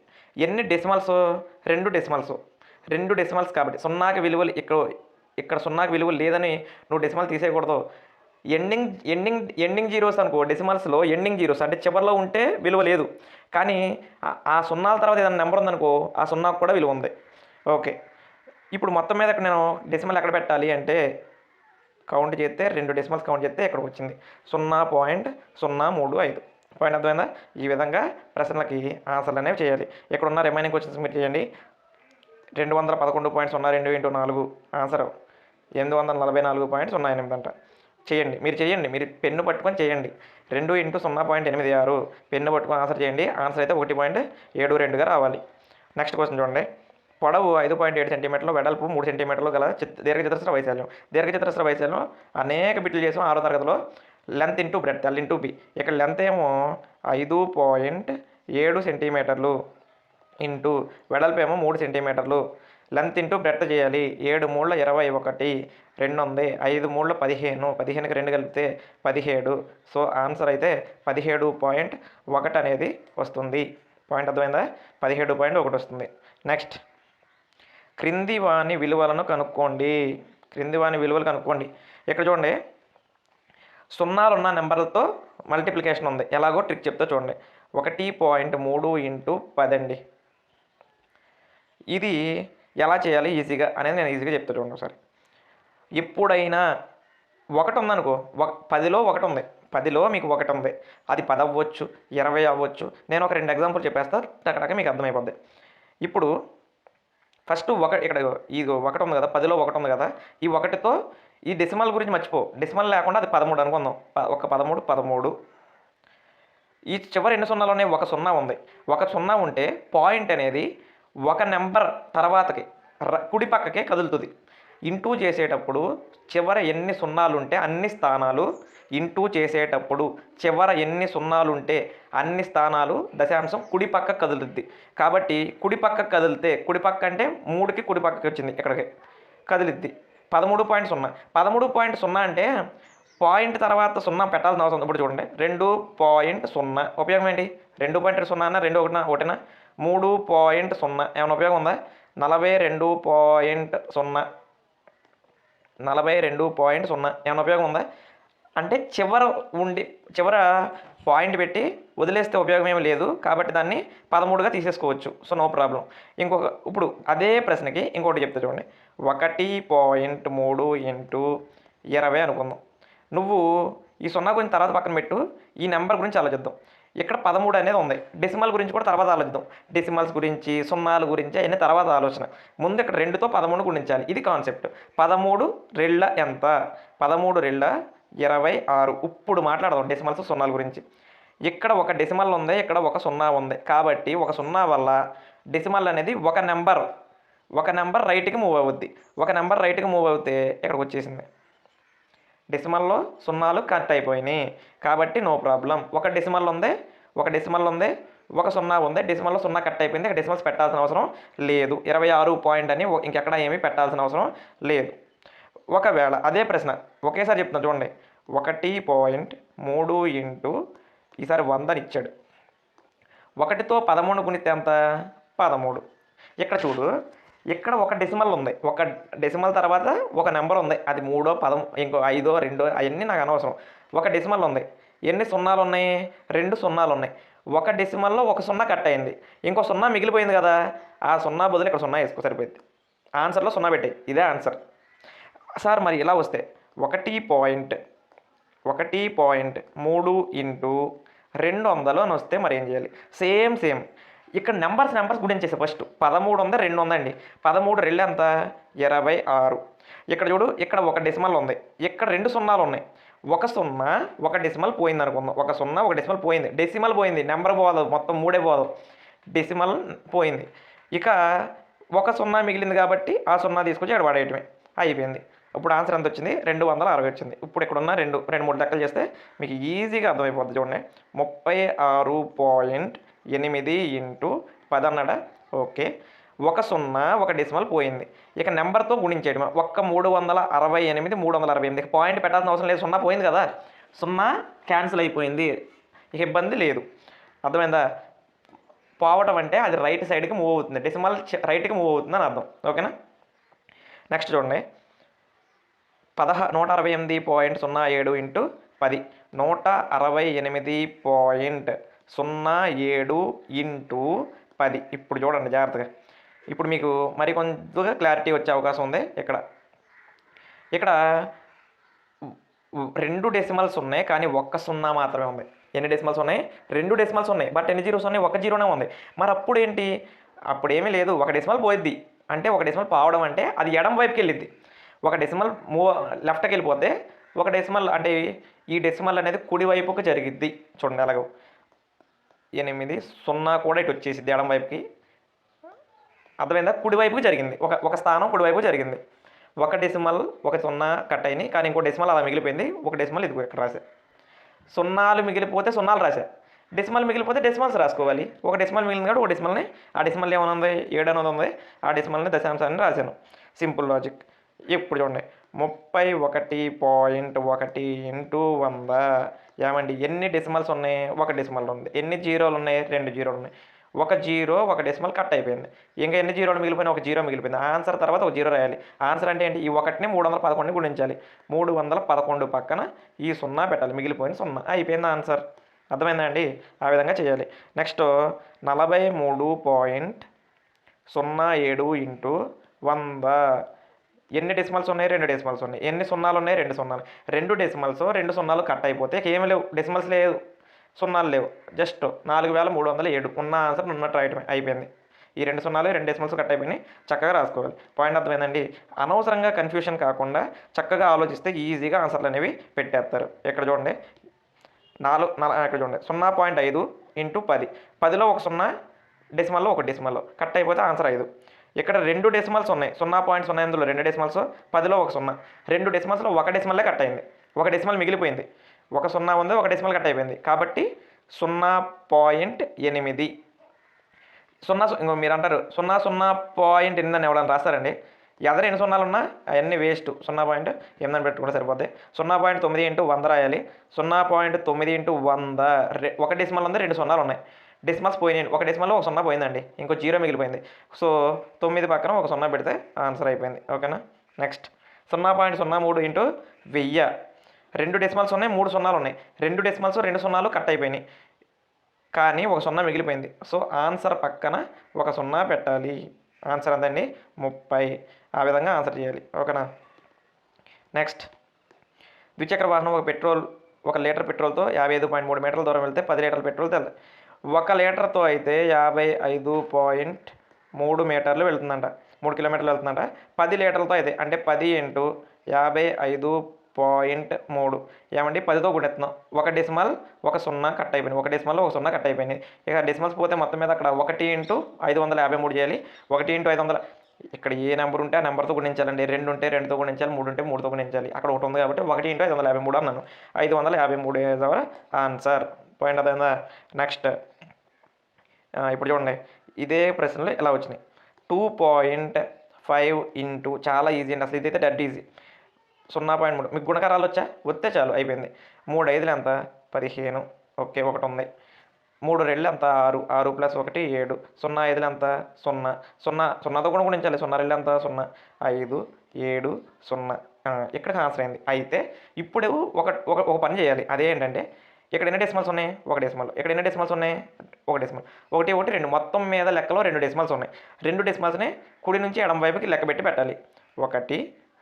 ఎన్ని డెసిమల్స్? 2 డెసిమల్స్. 2 డెసిమల్స్ కాబట్టి 0కి విలువలు ఇక్కడ 0కి విలువలు లేదని నువ్వు డెసిమల్ తీసేయకూడదు. ఎండింగ్ జీరోస్ అనుకో, డెసిమల్స్లో ఎండింగ్ జీరోస్ అంటే చివరిలో ఉంటే విలువ లేదు. కానీ ఆ 0ల తర్వాత ఏదైనా నెంబర్ ఉందనుకో, ఆ 0కి కూడా విలువ ఉంది. ఓకే, ఇప్పుడు మొత్తం మీద నేను డెసిమల్ ఎక్కడ పెట్టాలి అంటే కౌంట్ చేస్తే 2 డెసిమల్స్ కౌంట్ చేస్తే ఇక్కడికి వచ్చింది 0.035. పాయింట్ అర్థమైందా? ఈ విధంగా ప్రశ్నలకి ఆన్సర్లు అనేవి చేయాలి. ఇక్కడ ఉన్న రిమైనింగ్ క్వశ్చన్స్ మీరు చేయండి. 211.02 ఇంటూ 4 ఆన్సర్ 844.08 అంట. మీరు చేయండి, మీరు పెన్ను పట్టుకొని చేయండి. 2 ఇంటూ 0.86 పెన్ను పట్టుకొని ఆన్సర్ చేయండి. ఆన్సర్ అయితే 1.72గా రావాలి. నెక్స్ట్ క్వశ్చన్ చూడండి. పొడవు 5.7 సెంటీమీటర్లు, వెడల్పు 3 సెంటీమీటర్లు గల దీర్ఘచతురస్ర వైశాల్యం అనేక బిట్లు చేసాం 6వ తరగతిలో. Length into breadth, L into B. ఇక్కడ లెంత్ ఏమో 5.7 సెంటీమీటర్లు, ఇంటూ వెడల్పు ఏమో 3 సెంటీమీటర్లు, లెంత్ ఇంటూ బ్రెడ్త్ చేయాలి. 7 మూళ్ళ 21, 2 ఉంది, 5 మూళ్ళ 15, 15కి 2 కలిపితే 17. సో ఆన్సర్ అయితే 17.1 అనేది వస్తుంది. పాయింట్ అర్థమైందా? 17.1 వస్తుంది. నెక్స్ట్, క్రింది వాని విలువలను కనుక్కోండి. క్రింది వాని విలువలు కనుక్కోండి. ఇక్కడ చూడండి, సున్నాలున్న నెంబర్లతో మల్టిప్లికేషన్ ఉంది. ఎలాగో ట్రిక్ చెప్తా చూడండి. 1.3 ఇంటూ 10 అండి. ఇది ఎలా చేయాలి ఈజీగా అనేది నేను ఈజీగా చెప్తా చూడండి ఒకసారి. ఎప్పుడైనా 1 ఉందనుకో, 10లో 1 ఉంది, 10లో మీకు 1 ఉంది, అది 10 అవ్వచ్చు, 20 అవ్వచ్చు. నేను ఒక 2 ఎగ్జాంపుల్ చెప్పేస్తా, టకటక మీకు అర్థమైపోద్ది. ఇప్పుడు ఫస్ట్ ఇక్కడ ఇది 1 ఉంది కదా, 10లో 1 ఉంది కదా, ఈ 1తో ఈ డెసిమల్ గురించి మర్చిపో. డెసిమల్ లేకుండా అది 13 అనుకుందాం. ఒక 13. ఈ చివరి ఎన్ని సున్నాలు ఉన్నాయి? 1 సున్నా ఉంది. 1 సున్నా ఉంటే పాయింట్ అనేది ఒక నెంబర్ తర్వాతకి కుడి పక్కకే కదులుతుంది. ఇంటూ చేసేటప్పుడు చివర ఎన్ని సున్నాలు ఉంటే అన్ని స్థానాలు, ఇంటూ చేసేటప్పుడు చివర ఎన్ని సున్నాలు ఉంటే అన్ని స్థానాలు దశాంశం కుడి పక్క కదులుద్ది. కాబట్టి కుడి పక్క కదిలితే, కుడి పక్క అంటే 3కి కుడి పక్కకి వచ్చింది, ఇక్కడికి కదిలిద్ది 13.0. 13.0 అంటే పాయింట్ తర్వాత 0 పెట్టాల్సిన అవసరం. ఇప్పుడు చూడండి, 2.0 ఉపయోగం ఏంటి? 2.0 అన్న 2 ఒకటినా? 3.0 ఏమైనా ఉపయోగం ఉందా? 42.0 ఏమైనా ఉపయోగం ఉందా? అంటే చివర పాయింట్ పెట్టి వదిలేస్తే ఉపయోగం ఏమి లేదు. కాబట్టి దాన్ని 13గా తీసేసుకోవచ్చు. So no problem. ఇప్పుడు అదే ప్రశ్నకి ఇంకోటి చెప్తా చూడండి. 1.3 ఇంటూ 20 అనుకుందాం. నువ్వు ఈ 0 గురించి తర్వాత పక్కన పెట్టు, ఈ నెంబర్ గురించి ఆలోచిద్దాం. ఇక్కడ 13 అనేది ఉంది. డెసిమల్ గురించి కూడా తర్వాత ఆలోచిద్దాం. డెసిమల్స్ గురించి, సున్నాల గురించి అవన్నీ తర్వాత ఆలోచన. ముందు ఇక్కడ 2తో 13 గుణించాలి. ఇది కాన్సెప్ట్. 13 రెళ్ళ ఎంత? 13 రెళ్ళ 26. ఇప్పుడు మాట్లాడదాం డెసిమల్స్, సున్నాల గురించి. ఇక్కడ ఒక డెసిమల్ ఉంది, ఇక్కడ ఒక 0 ఉంది. కాబట్టి ఒక 0 వల్ల డెసిమల్ అనేది ఒక నెంబర్ రైట్కి మూవ్ అవుద్ది. ఒక నెంబర్ రైట్కి మూవ్ అవుతే ఇక్కడికి వచ్చేసింది. డెసిమల్లో సున్నాలు కట్ అయిపోయినాయి. కాబట్టి నో ప్రాబ్లం. ఒక డెసిమల్ ఉంది, ఒక 0 ఉంది. డెసిమల్లో 0 కట్ అయిపోయింది. ఇక్కడ డెసిమల్స్ పెట్టాల్సిన అవసరం లేదు. 26 పాయింట్ అని ఇంకెక్కడ ఏమీ పెట్టాల్సిన అవసరం లేదు. ఒకవేళ అదే ప్రశ్న ఒకేసారి చెప్తున్నా చూడండి. 1.3 ఇంటూ ఈసారి 100 అని ఇచ్చాడు. 1తో 13 గుణితే ఎంత? 13. ఇక్కడ చూడు, ఇక్కడ ఒక డెసిమల్ ఉంది, ఒక డెసిమల్ తర్వాత ఒక నెంబర్ ఉంది, అది 3, 10, ఇంకో 5, 2 అవన్నీ నాకు అనవసరం. ఒక డెసిమల్ ఉంది. ఎన్ని సున్నాలు ఉన్నాయి? 2 సున్నాలు ఉన్నాయి. ఒక డెసిమల్లో ఒక 0 కట్ అయింది, ఇంకో 0 మిగిలిపోయింది కదా, ఆ 0 బదులు ఇక్కడ 0 వేసుకో, సరిపోయింది. ఆన్సర్లో 0 పెట్టాయి. ఇదే ఆన్సర్. సార్ మరి ఇలా వస్తే 1.3 ఇంటూ 200 అని వస్తే మరి ఏం చేయాలి? సేమ్ ఇక్కడ నెంబర్స్ గురించి ఫస్ట్ 13 ఉంది, 2 ఉందండి. 13 రెళ్ళు ఎంత? 26. ఇక్కడ చూడు, ఇక్కడ ఒక డెసిమల్ ఉంది, ఇక్కడ 2 సున్నాలు ఉన్నాయి. ఒక 0 ఒక డెసిమల్ పోయింది అనుకుందాం. ఒక 0 ఒక డెసిమల్ పోయింది. డెసిమల్ పోయింది, నెంబర్ పోదు, మొత్తం 3 పోదు, డెసిమల్ పోయింది. ఇక ఒక 0 మిగిలింది కాబట్టి ఆ 0 తీసుకొచ్చి ఇక్కడ పడేయటమే, అయిపోయింది. ఇప్పుడు ఆన్సర్ ఎంత వచ్చింది? 260 వచ్చింది. ఇప్పుడు ఇక్కడ ఉన్న 2-3 లెక్కలు చేస్తే మీకు ఈజీగా అర్థమైపోద్ది. చూడండి, 36.8 ఇంటూ 10 అన్నాడా? ఓకే. ఒక 0 ఒక డెసిమల్ పోయింది. ఇక నెంబర్తో గుణించేయడం. 368 పాయింట్ పెట్టాల్సిన అవసరం లేదు, 0 పోయింది కదా, 0 క్యాన్సిల్ అయిపోయింది, ఇక ఇబ్బంది లేదు. అర్థమైందా? పోవటం అంటే అది రైట్ సైడ్కి మూవ్ అవుతుంది, డెసిమల్ రైట్కి మూవ్ అవుతుంది అని అర్థం. ఓకేనా? నెక్స్ట్ చూడండి, 168.07 ఇంటూ 10. 168.07 ఇంటూ 10. ఇప్పుడు చూడండి జాగ్రత్తగా. ఇప్పుడు మీకు మరి కొంచెంగా క్లారిటీ వచ్చే అవకాశం ఉంది. ఇక్కడ 2 డెసిమల్స్ ఉన్నాయి, కానీ ఒక్క 0 మాత్రమే ఉంది. ఎన్ని డెసిమల్స్ ఉన్నాయి? 2 డెసిమల్స్ ఉన్నాయి, బట్ ఎన్ని జీరోస్ ఉన్నాయి? 1 జీరోనే ఉంది. మరి అప్పుడు ఏంటి? అప్పుడేమీ లేదు, ఒక డెసిమల్ పోయిద్ది. అంటే ఒక డెసిమల్ పోవడం అంటే అది ఎడం వైపుకి వెళ్ళిద్ది. ఒక డెసిమల్ లెఫ్ట్కి వెళ్ళిపోతే ఒక డెసిమల్ అంటే ఈ డెసిమల్ అనేది కుడివైపుకి జరిగిద్ది. చూడండి అలాగో 8 0 కూడా ఇటు వచ్చేసిద్ది ఎడం వైపుకి. అర్థమైందా? కుడివైపుకి జరిగింది, ఒక స్థానం కుడివైపు జరిగింది. ఒక డెసిమల్ ఒక 0 కట్ అయినాయి, కానీ ఇంకో డెసిమల్ అలా మిగిలిపోయింది. ఒక డెసిమల్ ఇదిగో ఇక్కడ రాసా. 0 మిగిలిపోతే 0 రాసా, డెసిమల్ మిగిలిపోతే డెసిమల్స్ రాసుకోవాలి. ఒక డెసిమల్ మిగిలింది కాబట్టి ఒక డెసిమల్ని, ఆ డెసిమల్ ఏమైనా ఉంది 7 అనేది ఉంది, ఆ డెసిమల్ని దశాంశాన్ని రాశాను. Simple logic. ఇప్పుడు చూడండి 31.1 ఇంటూ 100 ఏమండి ఎన్ని డెసిమల్స్ ఉన్నాయి? ఒక డెసిమల్ ఉంది. ఎన్ని జీరోలు ఉన్నాయి? 2 జీరోలు ఉన్నాయి. ఒక జీరో ఒక డెసిమల్ కట్ అయిపోయింది. ఇంకా ఎన్ని జీరోలు మిగిలిపోయినా? ఒక జీరో మిగిలిపోయింది. ఆన్సర్ తర్వాత ఒక జీరో రాయాలి. ఆన్సర్ అంటే ఏంటి? ఈ ఒకటిని 311 గుణించాలి. 311 పక్కన ఈ 0 పెట్టాలి. మిగిలిపోయిన 0 అయిపోయింది ఆన్సర్. అర్థమైందా అండి? ఆ విధంగా చేయాలి. నెక్స్ట్ 43.07 ఇంటూ 100 ఎన్ని డెసిమల్స్ ఉన్నాయి? 2 డెసిమల్స్ ఉన్నాయి. ఎన్ని సున్నాలు ఉన్నాయి? 2 సున్నాలు. 2 డెసిమల్స్ 2 సున్నాలు కట్ అయిపోతే ఏమి లేవు, డెసిమల్స్ లేవు, సున్నాలు లేవు. జస్ట్ 4307 ఉన్న ఆన్సర్ ఉన్నట్టు రాయటమే, అయిపోయింది. ఈ 2 సున్నాలు 2 డెసిమల్స్ కట్ అయిపోయినాయి. చక్కగా రాసుకోవాలి. పాయింట్ అర్థమైందండి? అనవసరంగా కన్ఫ్యూషన్ కాకుండా చక్కగా ఆలోచిస్తే ఈజీగా ఆన్సర్లు అనేవి పెట్టేస్తారు. ఇక్కడ చూడండి ఇక్కడ చూడండి 0.5 ఇంటూ 10. 10లో ఒక 0, డెసిమల్లో ఒక డెసిమల్లో కట్ అయిపోతే ఆన్సర్ 5. ఇక్కడ 2 డెసిమల్స్ ఉన్నాయి. 0.08లో 2 డెసిమల్స్, 10లో ఒక 0. 2 డెసిమల్స్లో ఒక డెసిమల్లే కట్ అయింది. ఒక డెసిమల్ మిగిలిపోయింది. ఒక 0 ఉంది, ఒక డెసిమల్ కట్ అయిపోయింది. కాబట్టి 0.8. 0 మీరు అంటారు 0.8 అని ఎవరైనా రాస్తారండి? ఎదరు ఎన్ని సున్నాలు ఉన్నా అవన్నీ వేస్ట్. 0.8 పెట్టుకుంటే సరిపోద్ది. 0.9 ఇంటూ 100 రాయాలి. 0.9 ఇంటూ 100 ఒక డెసిమల్ ఉంది, 2 సున్నాలు ఉన్నాయి. డెసిమల్స్ పోయినాయి. ఒక డెసిమల్లో ఒక 0 పోయిందండి, ఇంకో జీరో మిగిలిపోయింది. సో 9 పక్కన ఒక 0 పెడితే ఆన్సర్ అయిపోయింది. ఓకేనా? Next 0.03 into 1000. 2 డెసిమల్స్ ఉన్నాయి, 3 సున్నాలు ఉన్నాయి. 2 డెసిమల్స్ 2 సున్నాలు కట్ అయిపోయినాయి, కానీ ఒక 0 మిగిలిపోయింది. సో ఆన్సర్ పక్కన ఒక 0 పెట్టాలి. ఆన్సర్ అంతండి 30. ఆ విధంగా ఆన్సర్ చేయాలి. ఓకేనా? నెక్స్ట్ ద్విచక్ర వాహనం ఒక లీటర్ పెట్రోల్తో 55.3 మీటర్ల దూరం వెళ్తే 10 లీటర్ల పెట్రోల్ తెల్లి. 1 లీటర్తో అయితే 55.3 మీటర్లు వెళ్తుందంట, 3 కిలోమీటర్లు వెళ్తుందంట. 10 లీటర్లతో అయితే అంటే 10 ఇంటూ 55.3 ఏమండి 10తో గుణెత్తున్నాం. ఒక డెసిమల్ ఒక 0 కట్ అయిపోయింది. ఒక డెసిమల్లో ఒక 0 కట్ అయిపోయింది. ఇక డెసిమల్స్ పోతే మొత్తం మీద అక్కడ 1 ఇంటూ 553 చేయాలి. 1 ఇంటూ 500 ఇక్కడ ఏ నెంబర్ ఉంటే ఆ నెంబర్తో గుణించాలండి. 2 ఉంటే 2తో గుణించాలి, 3 ఉంటే 3తో గుణించాలి. అక్కడ ఒకటి ఉంది కాబట్టి 1 ఇంటూ 553 అన్నాను. 553 ఈజ్ అవర్ ఆన్సర్. పాయింట్ అదైందా? నెక్స్ట్ ఇప్పుడు చూడండి, ఇదే ప్రశ్నలు ఎలా వచ్చినాయి. 2.5 ఇంటూ చాలా ఈజీ అండి. అసలు ఇదైతే డెడ్ ఈజీ. 0.3 మీకు గుణకారాలు వస్తే చాలు, అయిపోయింది. 3 5లు ఎంత? 15. ఓకే, ఒకటి ఉంది. 3 2 ఎంత? 6. 6 + 1 7. 0 5లు ఎంత? 0. 0తో కూడా గుణించాలి. 0 2 ఎంత? 0. 5 7 0. ఇక్కడికి ఆన్సర్ అయింది. అయితే ఇప్పుడు ఒక పని చేయాలి. అదేంటంటే ఇక్కడ ఎన్ని డెసిమల్స్ ఉన్నాయి? ఒక డెసిమల్. ఇక్కడ ఎన్ని డెసిమల్స్ ఉన్నాయి? ఒక డెసిమల్. 1 1 2 మొత్తం మీద లెక్కలో 2 డెసిమల్స్ ఉన్నాయి. 2 డెసిమల్స్ని కుడి నుంచి ఎడమ వైపుకి లెక్క పెట్టి పెట్టాలి. 1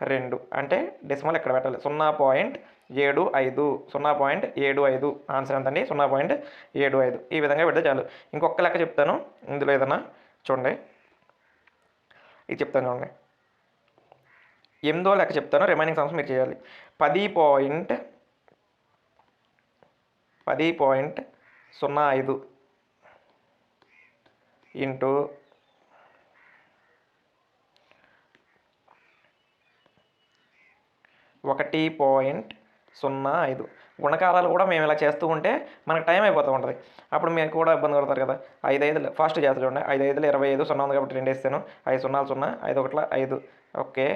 2 అంటే డెసిమల్ ఇక్కడ పెట్టాలి. 0.75. 0.75 ఆన్సర్ ఎంతండి? 0.75. ఈ విధంగా పెడితే చాలు. ఇంకొక లెక్క చెప్తాను, ఇందులో ఏదన్నా చూడండి, ఇది చెప్తాను చూడండి. 8వ లెక్క చెప్తాను, రిమైనింగ్ సమ్స్ మీరు చేయాలి. 10.05 ఇంటూ 1.05. గుణకారాలు కూడా మేము ఇలా చేస్తూ ఉంటే మనకు టైం అయిపోతూ ఉంటుంది. అప్పుడు మీకు కూడా ఇబ్బంది పడతారు కదా. 5 5 ఫాస్ట్ చేస్తా చూడండి. 5 5 25. 0 ఉంది కాబట్టి 2 వేస్తాను. 5 0 0. 5 1 5. ఓకే,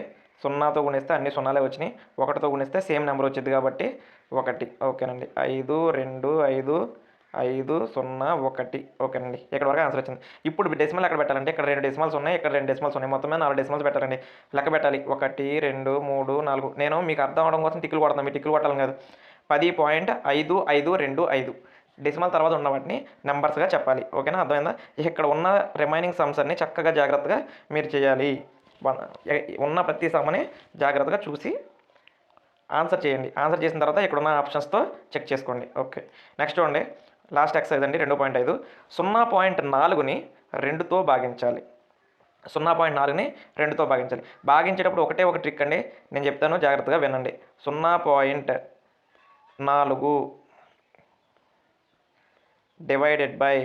0తో గుణిస్తే అన్ని సున్నాలే వచ్చినాయి. 1తో గుణిస్తే సేమ్ నెంబర్ వచ్చింది కాబట్టి 1. ఓకేనండి. 5 2 5 5 0 1. ఓకేనండి, ఇక్కడ వరకు ఆన్సర్ వచ్చింది. ఇప్పుడు డెసిమల్ ఎక్కడ పెట్టాలంటే ఇక్కడ 2 డెసిమల్స్ ఉన్నాయి, ఇక్కడ 2 డెసిమల్స్ ఉన్నాయి. మొత్తం మీద 4 డెసిమల్స్ పెట్టాలండి. లెక్క పెట్టాలి. 1 2 3 4. నేను మీకు అర్థం అవడం కోసం టిక్కులు కొడతాను, మీరు టిక్కులు కొట్టాలి కాదు. 10.5525 డెసిమల్ తర్వాత ఉన్న వాటిని నెంబర్స్గా చెప్పాలి. ఓకేనా? అర్థమైందా? ఇక్కడ ఉన్న రిమైనింగ్ సమ్స్ అన్ని చక్కగా జాగ్రత్తగా మీరు చేయాలి. ఉన్న ప్రతి సమ్ని జాగ్రత్తగా చూసి ఆన్సర్ చేయండి. ఆన్సర్ చేసిన తర్వాత ఇక్కడ ఉన్న ఆప్షన్స్తో చెక్ చేసుకోండి. ఓకే, నెక్స్ట్ చూడండి, లాస్ట్ ఎక్సర్సైజ్ అండి. 2.5. 0.4ని 2తో భాగించాలి. 0.4ని 2తో భాగించాలి. భాగించేటప్పుడు ఒకటే ఒక ట్రిక్ అండి, నేను చెప్తాను, జాగ్రత్తగా వినండి. 0.4 డివైడెడ్ బై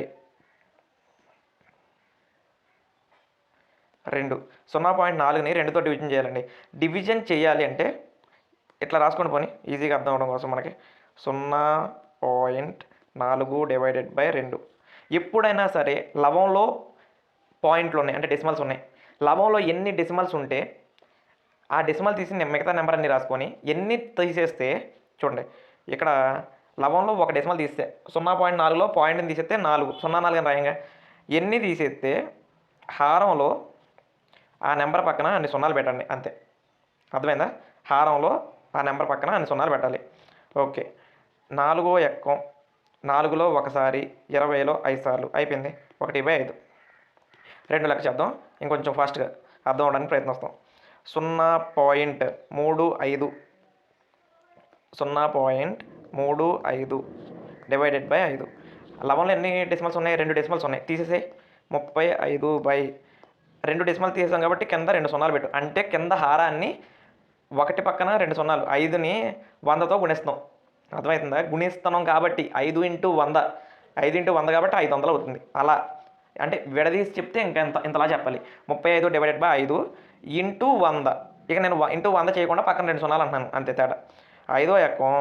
2. 0.4ని 2తో డివిజన్ చేయాలండి. డివిజన్ చేయాలి అంటే ఇట్లా రాసుకొని పోని ఈజీగా అర్థం అవడం కోసం మనకి 0.4 4/2. ఎప్పుడైనా సరే లవంలో పాయింట్లు ఉన్నాయి, అంటే డెసిమల్స్ ఉన్నాయి. లవంలో ఎన్ని డెసిమల్స్ ఉంటే ఆ డెసిమల్ తీసి మిగతా నెంబర్ అన్ని రాసుకొని ఎన్ని తీసేస్తే చూడండి, ఇక్కడ లవంలో ఒక డెసిమల్ తీస్తే 0.4లో పాయింట్ని తీసేస్తే 4, 0.4 అని రాయంగా. ఎన్ని తీసేస్తే హారంలో ఆ నెంబర్ పక్కన అన్ని సున్నాలు పెట్టండి, అంతే. అర్థమైందా? హారంలో ఆ నెంబర్ పక్కన అన్ని సున్నాలు పెట్టాలి. ఓకే, 4 ఎక్కం 4లో ఒకసారి, 20లో 5 సార్లు, అయిపోయింది. 1/5. 2 లెక్క చేద్దాం, ఇంకొంచెం ఫాస్ట్గా అర్థం అవడానికి ప్రయత్నిస్తాం. 0.35 0.35/5. లవంలో ఎన్ని డెసిమల్స్ ఉన్నాయి? 2 డెసిమల్స్ ఉన్నాయి, తీసేసే 35/2 డెసిమల్ తీసేసాం కాబట్టి కింద 2 సున్నాలు పెట్టు. అంటే కింద హారాన్ని ఒకటి పక్కన 2 సున్నాలు, 5ని 100తో గుణిస్తున్నాం. అర్థమవుతుందా? గుణిస్తున్నాం కాబట్టి 5 × 100, 5 × 100 కాబట్టి 500 అవుతుంది. అలా అంటే విడదీసి చెప్తే ఇంతలా చెప్పాలి. 35/5 × 100. ఇక నేను ఇంటూ 100 చేయకుండా పక్కన 2 సున్నాలు అంటున్నాను, అంతే తేడా. 5వ ఎక్కం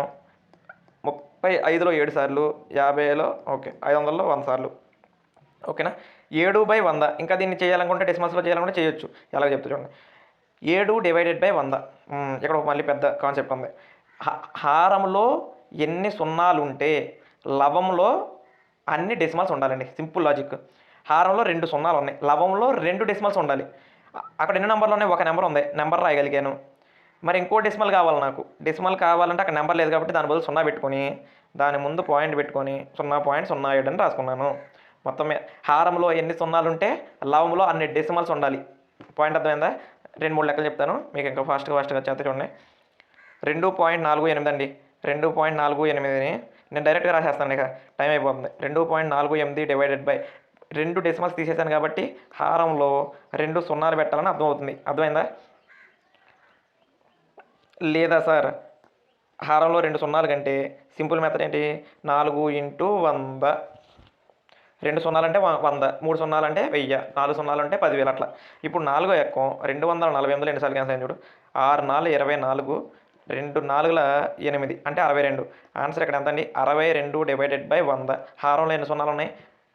35లో 7 సార్లు, 50లో ఓకే 500లో 100 సార్లు. ఓకేనా? 7/100. ఇంకా దీన్ని చేయాలనుకుంటే డెసిమల్స్లో చేయాలనుకుంటే చేయొచ్చు. ఎలాగో చెప్తా చూడండి. 7/100. ఇక్కడ మళ్ళీ పెద్ద కాన్సెప్ట్ ఉంది. హారంలో ఎన్ని సున్నాలు ఉంటే లవంలో అన్ని డెసిమల్స్ ఉండాలండి. Simple logic. హారంలో 2 సున్నాలు ఉన్నాయి, లవంలో 2 డెసిమల్స్ ఉండాలి. అక్కడ ఎన్ని నెంబర్లు ఉన్నాయి? ఒక నెంబర్ ఉంది, నెంబర్ రాయగలిగాను. మరి ఇంకో డెసిమల్ కావాలి నాకు. డెసిమల్ కావాలంటే అక్కడ నెంబర్ లేదు కాబట్టి దాని బదులు 0 పెట్టుకొని దాని ముందు పాయింట్ పెట్టుకొని 0.07 అని రాసుకున్నాను. మొత్తం హారంలో ఎన్ని సున్నాలు ఉంటే లవంలో అన్ని డెసిమల్స్ ఉండాలి. పాయింట్ అర్థమైందా? 2-3 లెక్కలు చెప్తాను మీకు, ఇంకా ఫాస్ట్గా చేత చూడండి. 2.48 అండి. 2.48ని నేను డైరెక్ట్గా రాసేస్తాను, ఇక టైం అయిపోతుంది. 2.48 2 డెసిమల్స్ తీసేసాను కాబట్టి హారంలో 2 సున్నాలు పెట్టాలని అర్థమవుతుంది. అర్థమైందా? లేదా సార్, హారంలో 2 సున్నాలు కంటే సింపుల్ మెథడ్ ఏంటి? 4 × 100. 2 సున్నాలు అంటే 100, 3 సున్నాలు అంటే 1000, 4 సున్నాలు అంటే 10,000 అట్లా. ఇప్పుడు 4వ ఎక్కం 248 ఎన్నిసార్లు క్యాన్సల్ అయింది చూడు. 6 4 24, 2 4 8 అంటే 62. ఆన్సర్ ఇక్కడ ఎంత అండి? 62/100. హారంలో ఎన్ని సున్నాలు ఉన్నాయి?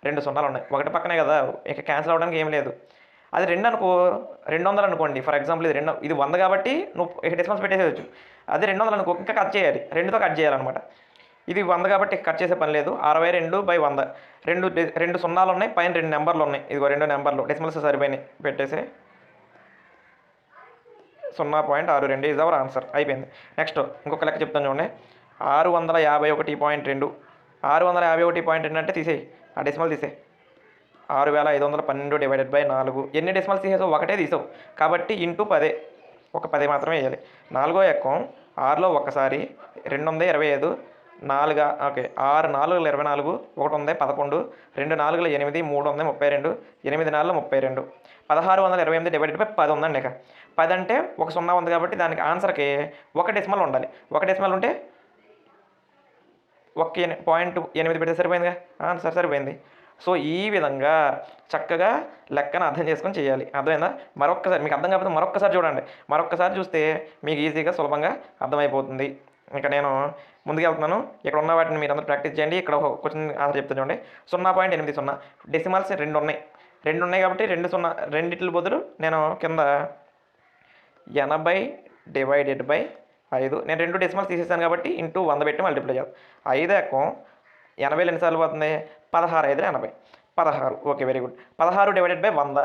2 సున్నాలు ఉన్నాయి. ఒకటి పక్కనే కదా, ఇక క్యాన్సిల్ అవ్వడానికి ఏం లేదు. అది 2 అనుకో, 200 అనుకోండి ఫర్ ఎగ్జాంపుల్. ఇది 100 కాబట్టి నువ్వు ఇక డెసిమల్స్ పెట్టేసేయచ్చు. అదే 200 అనుకో, ఇంకా కట్ చేయాలి, 2తో కట్ చేయాలన్నమాట. ఇది 100 కాబట్టి కట్ చేసే పని లేదు. 62/100. 2 సున్నాలు ఉన్నాయి, పైన 2 నెంబర్లు ఉన్నాయి. ఇదిగో 2 నెంబర్లు డెసిమల్స్ సరిపోయినాయి, పెట్టేసి 0.62 ఈజ్ అవర్ ఆన్సర్. అయిపోయింది. నెక్స్ట్ ఇంకొక లెక్క చెప్తాను చూడండి. 651.2. 651.2 అంటే తీసేయి, ఆ డెసిమల్ తీసేయి. 6512/4. ఎన్ని డెసిమల్స్ తీసేసావు? ఒకటే తీసావు కాబట్టి ఇంటూ 10, ఒక 10 మాత్రమే వేయాలి. 4వ ఎక్కం 6లో ఒకసారి, 2 ఉంది 25, 4 ఓకే 6 4 24, 1 ఉంది 11, 2 4 8, 3 ఉంది 32, 8 4 32. 1628/10 ఉందండి. ఇక 10 అంటే ఒక 0 ఉంది కాబట్టి దానికి ఆన్సర్కి ఒక డెసిమల్ ఉండాలి. ఒక డెసిమల్ ఉంటే 1.8 పెడితే సరిపోయిందిగా, ఆన్సర్ సరిపోయింది. సో ఈ విధంగా చక్కగా లెక్కను అర్థం చేసుకొని చేయాలి. అర్థమైందా? మరొక్కసారి మీకు అర్థం కాకపోతే మరొక్కసారి చూడండి. మరొక్కసారి చూస్తే మీకు ఈజీగా సులభంగా అర్థమైపోతుంది. ఇంకా నేను ముందుకు వెళ్తున్నాను. ఇక్కడ ఉన్న వాటిని మీరు అందరూ ప్రాక్టీస్ చేయండి. ఇక్కడ ఒక క్వశ్చన్ ఆన్సర్ చెప్తాను చూడండి. 0.80. డెసిమల్స్ 2 ఉన్నాయి. 2 ఉన్నాయి కాబట్టి 2 బదులు నేను కింద 80/5. నేను 2 డెసిమల్స్ తీసేసాను కాబట్టి ఇంటూ 100 పెట్టి మల్టిప్లై చేస్తాను. 5 ఎక్కం 80 ఎన్నిసార్లు పోతుంది? 16 5 80. 16. Okay, very good. 16/100.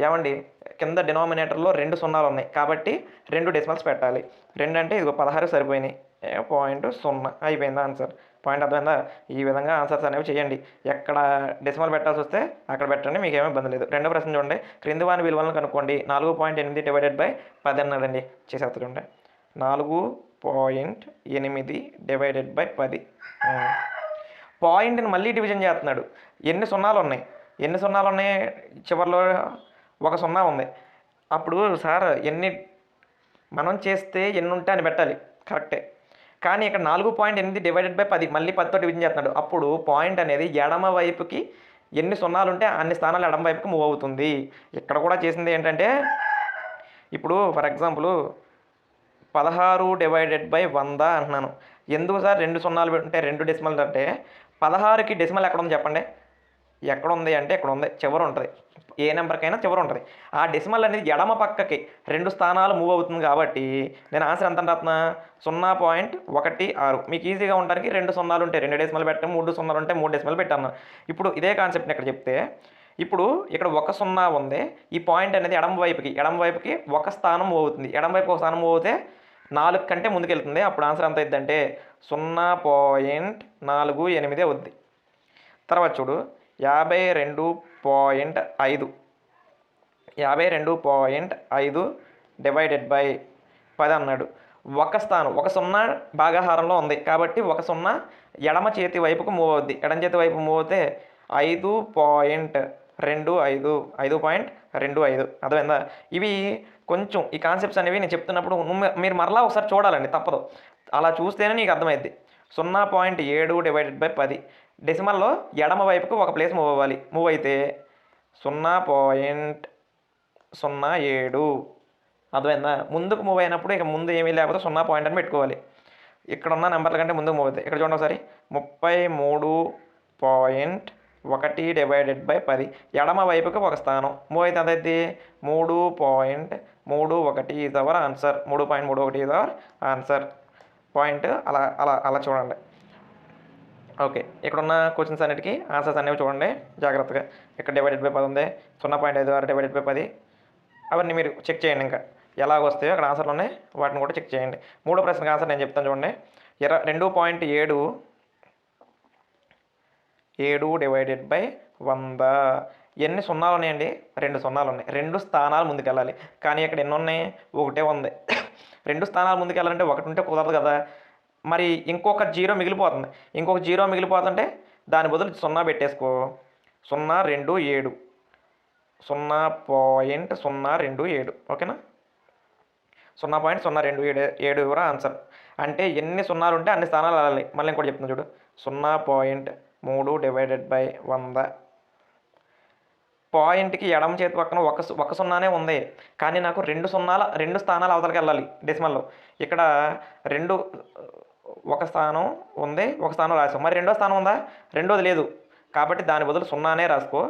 ఏమండి, కింద డినామినేటర్లో 2 సున్నాలు ఉన్నాయి కాబట్టి 2 డెసిమల్స్ పెట్టాలి. 2 అంటే ఇదిగో 16 సరిపోయినాయి. 0.0 అయిపోయింది ఆన్సర్. పాయింట్ అర్థమైందా? ఈ విధంగా ఆన్సర్స్ అనేవి చేయండి. ఎక్కడ డెసిమల్ పెట్టాల్సి వస్తే అక్కడ పెట్టండి, మీకు ఏమీ ఇబ్బంది లేదు. రెండో ప్రశ్న చూడండి. క్రింది వాని విలువలను కనుక్కోండి. 4.8/10 అన్నాడండి. చేసేస్తా చూడండి. 4.8/10. పాయింట్ని మళ్ళీ డివిజన్ చేస్తున్నాడు. ఎన్ని సున్నాలు ఉన్నాయి? చివరిలో ఒక 0 ఉంది. అప్పుడు సార్ మనం చేస్తే ఎన్ని ఉంటే అని పెట్టాలి, కరెక్టే. కానీ ఇక్కడ 4.8/10 మళ్ళీ 10తో డివిజన్ చేస్తున్నాడు. అప్పుడు పాయింట్ అనేది ఎడమ వైపుకి ఎన్ని సున్నాలు ఉంటే అన్ని స్థానాలు ఎడమ వైపుకి మూవ్ అవుతుంది. ఇక్కడ కూడా చేసింది ఏంటంటే, ఇప్పుడు ఫర్ ఎగ్జాంపుల్ 16/100 అంటున్నాను. ఎందుకు సార్ 2 సున్నాలు ఉంటే 2 డెసిమల్ అంటే 16కి డెసిమల్ ఎక్కడ ఉంది చెప్పండి. ఎక్కడ ఉంది అంటే ఇక్కడ ఉంది, చివర ఉంటుంది. ఏ నెంబర్కైనా చివర ఉంటుంది. ఆ డెసిమల్ అనేది ఎడమ పక్కకి 2 స్థానాలు మూవ్ అవుతుంది కాబట్టి నేను ఆన్సర్ ఎంత రాస్తున్నా 0.16. మీకు ఈజీగా ఉండడానికి 2 సున్నాలు ఉంటాయి, 2 డెసిమల్ పెట్టాను, 3 సున్నాలు ఉంటాయి, 3 డెసిమల్ పెట్టాను. ఇప్పుడు ఇదే కాన్సెప్ట్ని ఇక్కడ చెప్తే ఇప్పుడు ఇక్కడ 1 సున్నా ఉంది. ఈ పాయింట్ అనేది ఎడమ వైపుకి 1 స్థానం మూవ్ అవుతుంది. ఎడమ వైపు 1 స్థానం మూవ్ అవుతే 4 కంటే ముందుకెళ్తుంది. అప్పుడు ఆన్సర్ ఎంత అవుతుందంటే 0.48 అవుద్ది. తర్వాత చూడు 52.5 డివైడెడ్ బై 10 అన్నాడు. 1 స్థానం 1 సున్నా భాగాహారంలో ఉంది కాబట్టి 1 సున్నా ఎడమ చేతి వైపుకు మూవ్ అవుద్ది. ఎడమ చేతి వైపు మూవ్ అవుతే 5.25 అర్థమైందా? ఇవి కొంచెం ఈ కాన్సెప్ట్స్ అనేవి నేను చెప్తున్నప్పుడు మీరు మరలా ఒకసారి చూడాలండి, తప్పదు. అలా చూస్తేనే నీకు అర్థమైద్ది. 0.7 డివైడెడ్ బై 10 డెసిమల్లో ఎడమ వైపుకు ఒక ప్లేస్ మూవ్ అవ్వాలి. మూవ్ అయితే 0.07 అర్థమైందా? ముందుకు మూవ్ అయినప్పుడు ఇక ముందు ఏమీ లేకపోతే 0 పాయింట్ అని పెట్టుకోవాలి. ఇక్కడ ఉన్న నెంబర్ల కంటే ముందుకు మూవ్ అవుతాయి. ఇక్కడ చూడండి ఒకసారి 33.1 డివైడెడ్ బై 10 ఎడమ వైపుకి 1 స్థానం మూవ్ అయితే అదైతే 3.31 is our answer. 3.31 is our answer. Point అలా అలా అలా చూడండి. ఓకే, ఇక్కడ ఉన్న క్వశ్చన్స్ అన్నిటికీ ఆన్సర్స్ అనేవి చూడండి జాగ్రత్తగా. ఇక్కడ డివైడెడ్ బై 10 ఉంది, 0.56 డివైడెడ్ బై 10 అవన్నీ మీరు చెక్ చేయండి. ఇంకా ఎలాగ వస్తాయో అక్కడ ఆన్సర్లు ఉన్నాయి, వాటిని కూడా చెక్ చేయండి. మూడో ప్రశ్నకు ఆన్సర్ నేను చెప్తాను చూడండి. 2.7 డివైడెడ్ బై 100 ఎన్ని సున్నాలు ఉన్నాయండి? 2 సున్నాలు ఉన్నాయి. 2 స్థానాలు ముందుకెళ్ళాలి. కానీ ఇక్కడ ఎన్ని ఉన్నాయి? ఒకటే ఉంది. 2 స్థానాలు ముందుకెళ్ళాలంటే ఒకటి ఉంటే కుదరదు కదా. మరి ఇంకొక 0 మిగిలిపోతుంది. ఇంకొక 0 మిగిలిపోతుంటే దాని బదులు 0 పెట్టేసుకో. 0.27 0.027 ఓకేనా? 0.027 ఎవరా ఆన్సర్. అంటే ఎన్ని సున్నాలు ఉంటే అన్ని స్థానాలు వెళ్ళాలి. మళ్ళీ ఇంకోటి చెప్తున్నాను చూడు. 0.3 డివైడెడ్ బై 100 పాయింట్కి ఎడమ చేతి పక్కన ఒక సున్నానే ఉంది. కానీ నాకు 2 స్థానాలు అవతలకి వెళ్ళాలి డెసిమల్లో. ఇక్కడ 1 స్థానం ఉంది, 1 స్థానం రాసాం. మరి రెండో స్థానం ఉందా? రెండోది లేదు కాబట్టి దాని బదులు 0నే రాసుకో.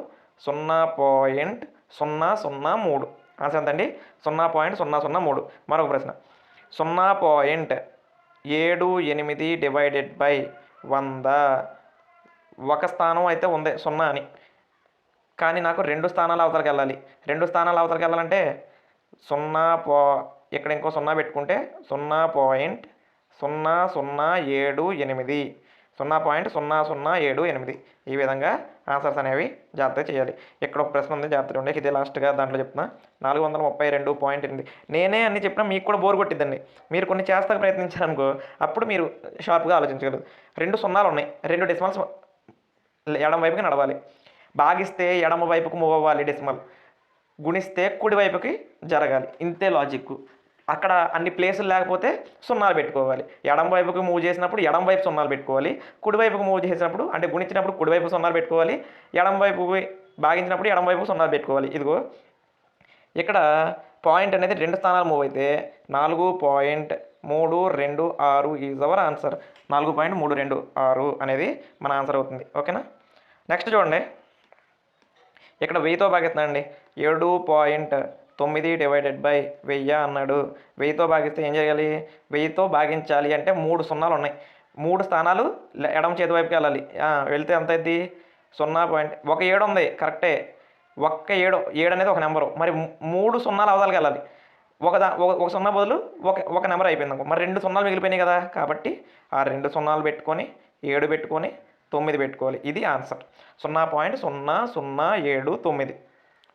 0.003 ఆన్సర్ ఎంతండి? 0.003. మరొక ప్రశ్న 0.78 డివైడెడ్ బై 100 1 స్థానం అయితే ఉంది 0 అని. కానీ నాకు 2 స్థానాలు అవతలకి వెళ్ళాలి. 2 స్థానాలు అవతలకి వెళ్ళాలంటే ఇక్కడ ఇంకో 0 పెట్టుకుంటే 0.0078 ఈ విధంగా ఆన్సర్స్ అనేవి జాగ్రత్తగా చేయాలి. ఇక్కడ ఒక ప్రశ్న ఉంది, జాగ్రత్తగా ఉండే. ఇదే లాస్ట్గా దాంట్లో చెప్తున్నా 432.8. నేనే అన్ని చెప్పినా మీకు కూడా బోర్ కొట్టిద్దండి. మీరు కొన్ని చేస్తాక ప్రయత్నించారనుకో, అప్పుడు మీరు షార్ప్గా ఆలోచించగలరు. 2 సున్నాలు ఉన్నాయి, 2 డెసిమల్స్ ఎడమ వైపుకి నడవాలి. భాగిస్తే ఎడమ వైపుకు మూవ్ అవ్వాలి డెసిమల్, గుణిస్తే కుడి వైపుకి జరగాలి. ఇంతే లాజిక్. అక్కడ అన్ని ప్లేసులు లేకపోతే 0 పెట్టుకోవాలి. ఎడమ వైపుకి మూవ్ చేసినప్పుడు ఎడమ వైపు 0 పెట్టుకోవాలి. కుడివైపుకి మూవ్ చేసినప్పుడు అంటే గుణించినప్పుడు కుడివైపు 0 పెట్టుకోవాలి. ఎడమ వైపు భాగించినప్పుడు ఎడమ వైపు 0 పెట్టుకోవాలి. ఇదిగో ఇక్కడ పాయింట్ అనేది 2 స్థానాలు మూవ్ అయితే 4.326 ఈజ్ అవర్ ఆన్సర్. 4.326 అనేది మన ఆన్సర్ అవుతుంది. ఓకేనా? నెక్స్ట్ చూడండి, ఇక్కడ 1000తో భాగిస్తున్నానండి. 7.9 డివైడెడ్ బై 1000 అన్నాడు. 1000తో భాగిస్తే ఏం చేయాలి? 1000తో భాగించాలి అంటే 3 సున్నాలు ఉన్నాయి. 3 స్థానాలు ఎడమ చేతి వైపుకి వెళ్ళాలి. వెళ్తే ఎంత అయింది? 0.17 ఉంది, కరెక్టే. 7 అనేది ఒక నెంబరు. మరి 3 సున్నాలు అవతలకి వెళ్ళాలి. ఒక 0 బదులు ఒక నెంబర్ అయిపోయింది అనుకో. మరి 2 సున్నాలు మిగిలిపోయినాయి కదా. కాబట్టి ఆ 2 సున్నాలు పెట్టుకొని 7 పెట్టుకొని 9 పెట్టుకోవాలి. ఇది ఆన్సర్ 0.0079.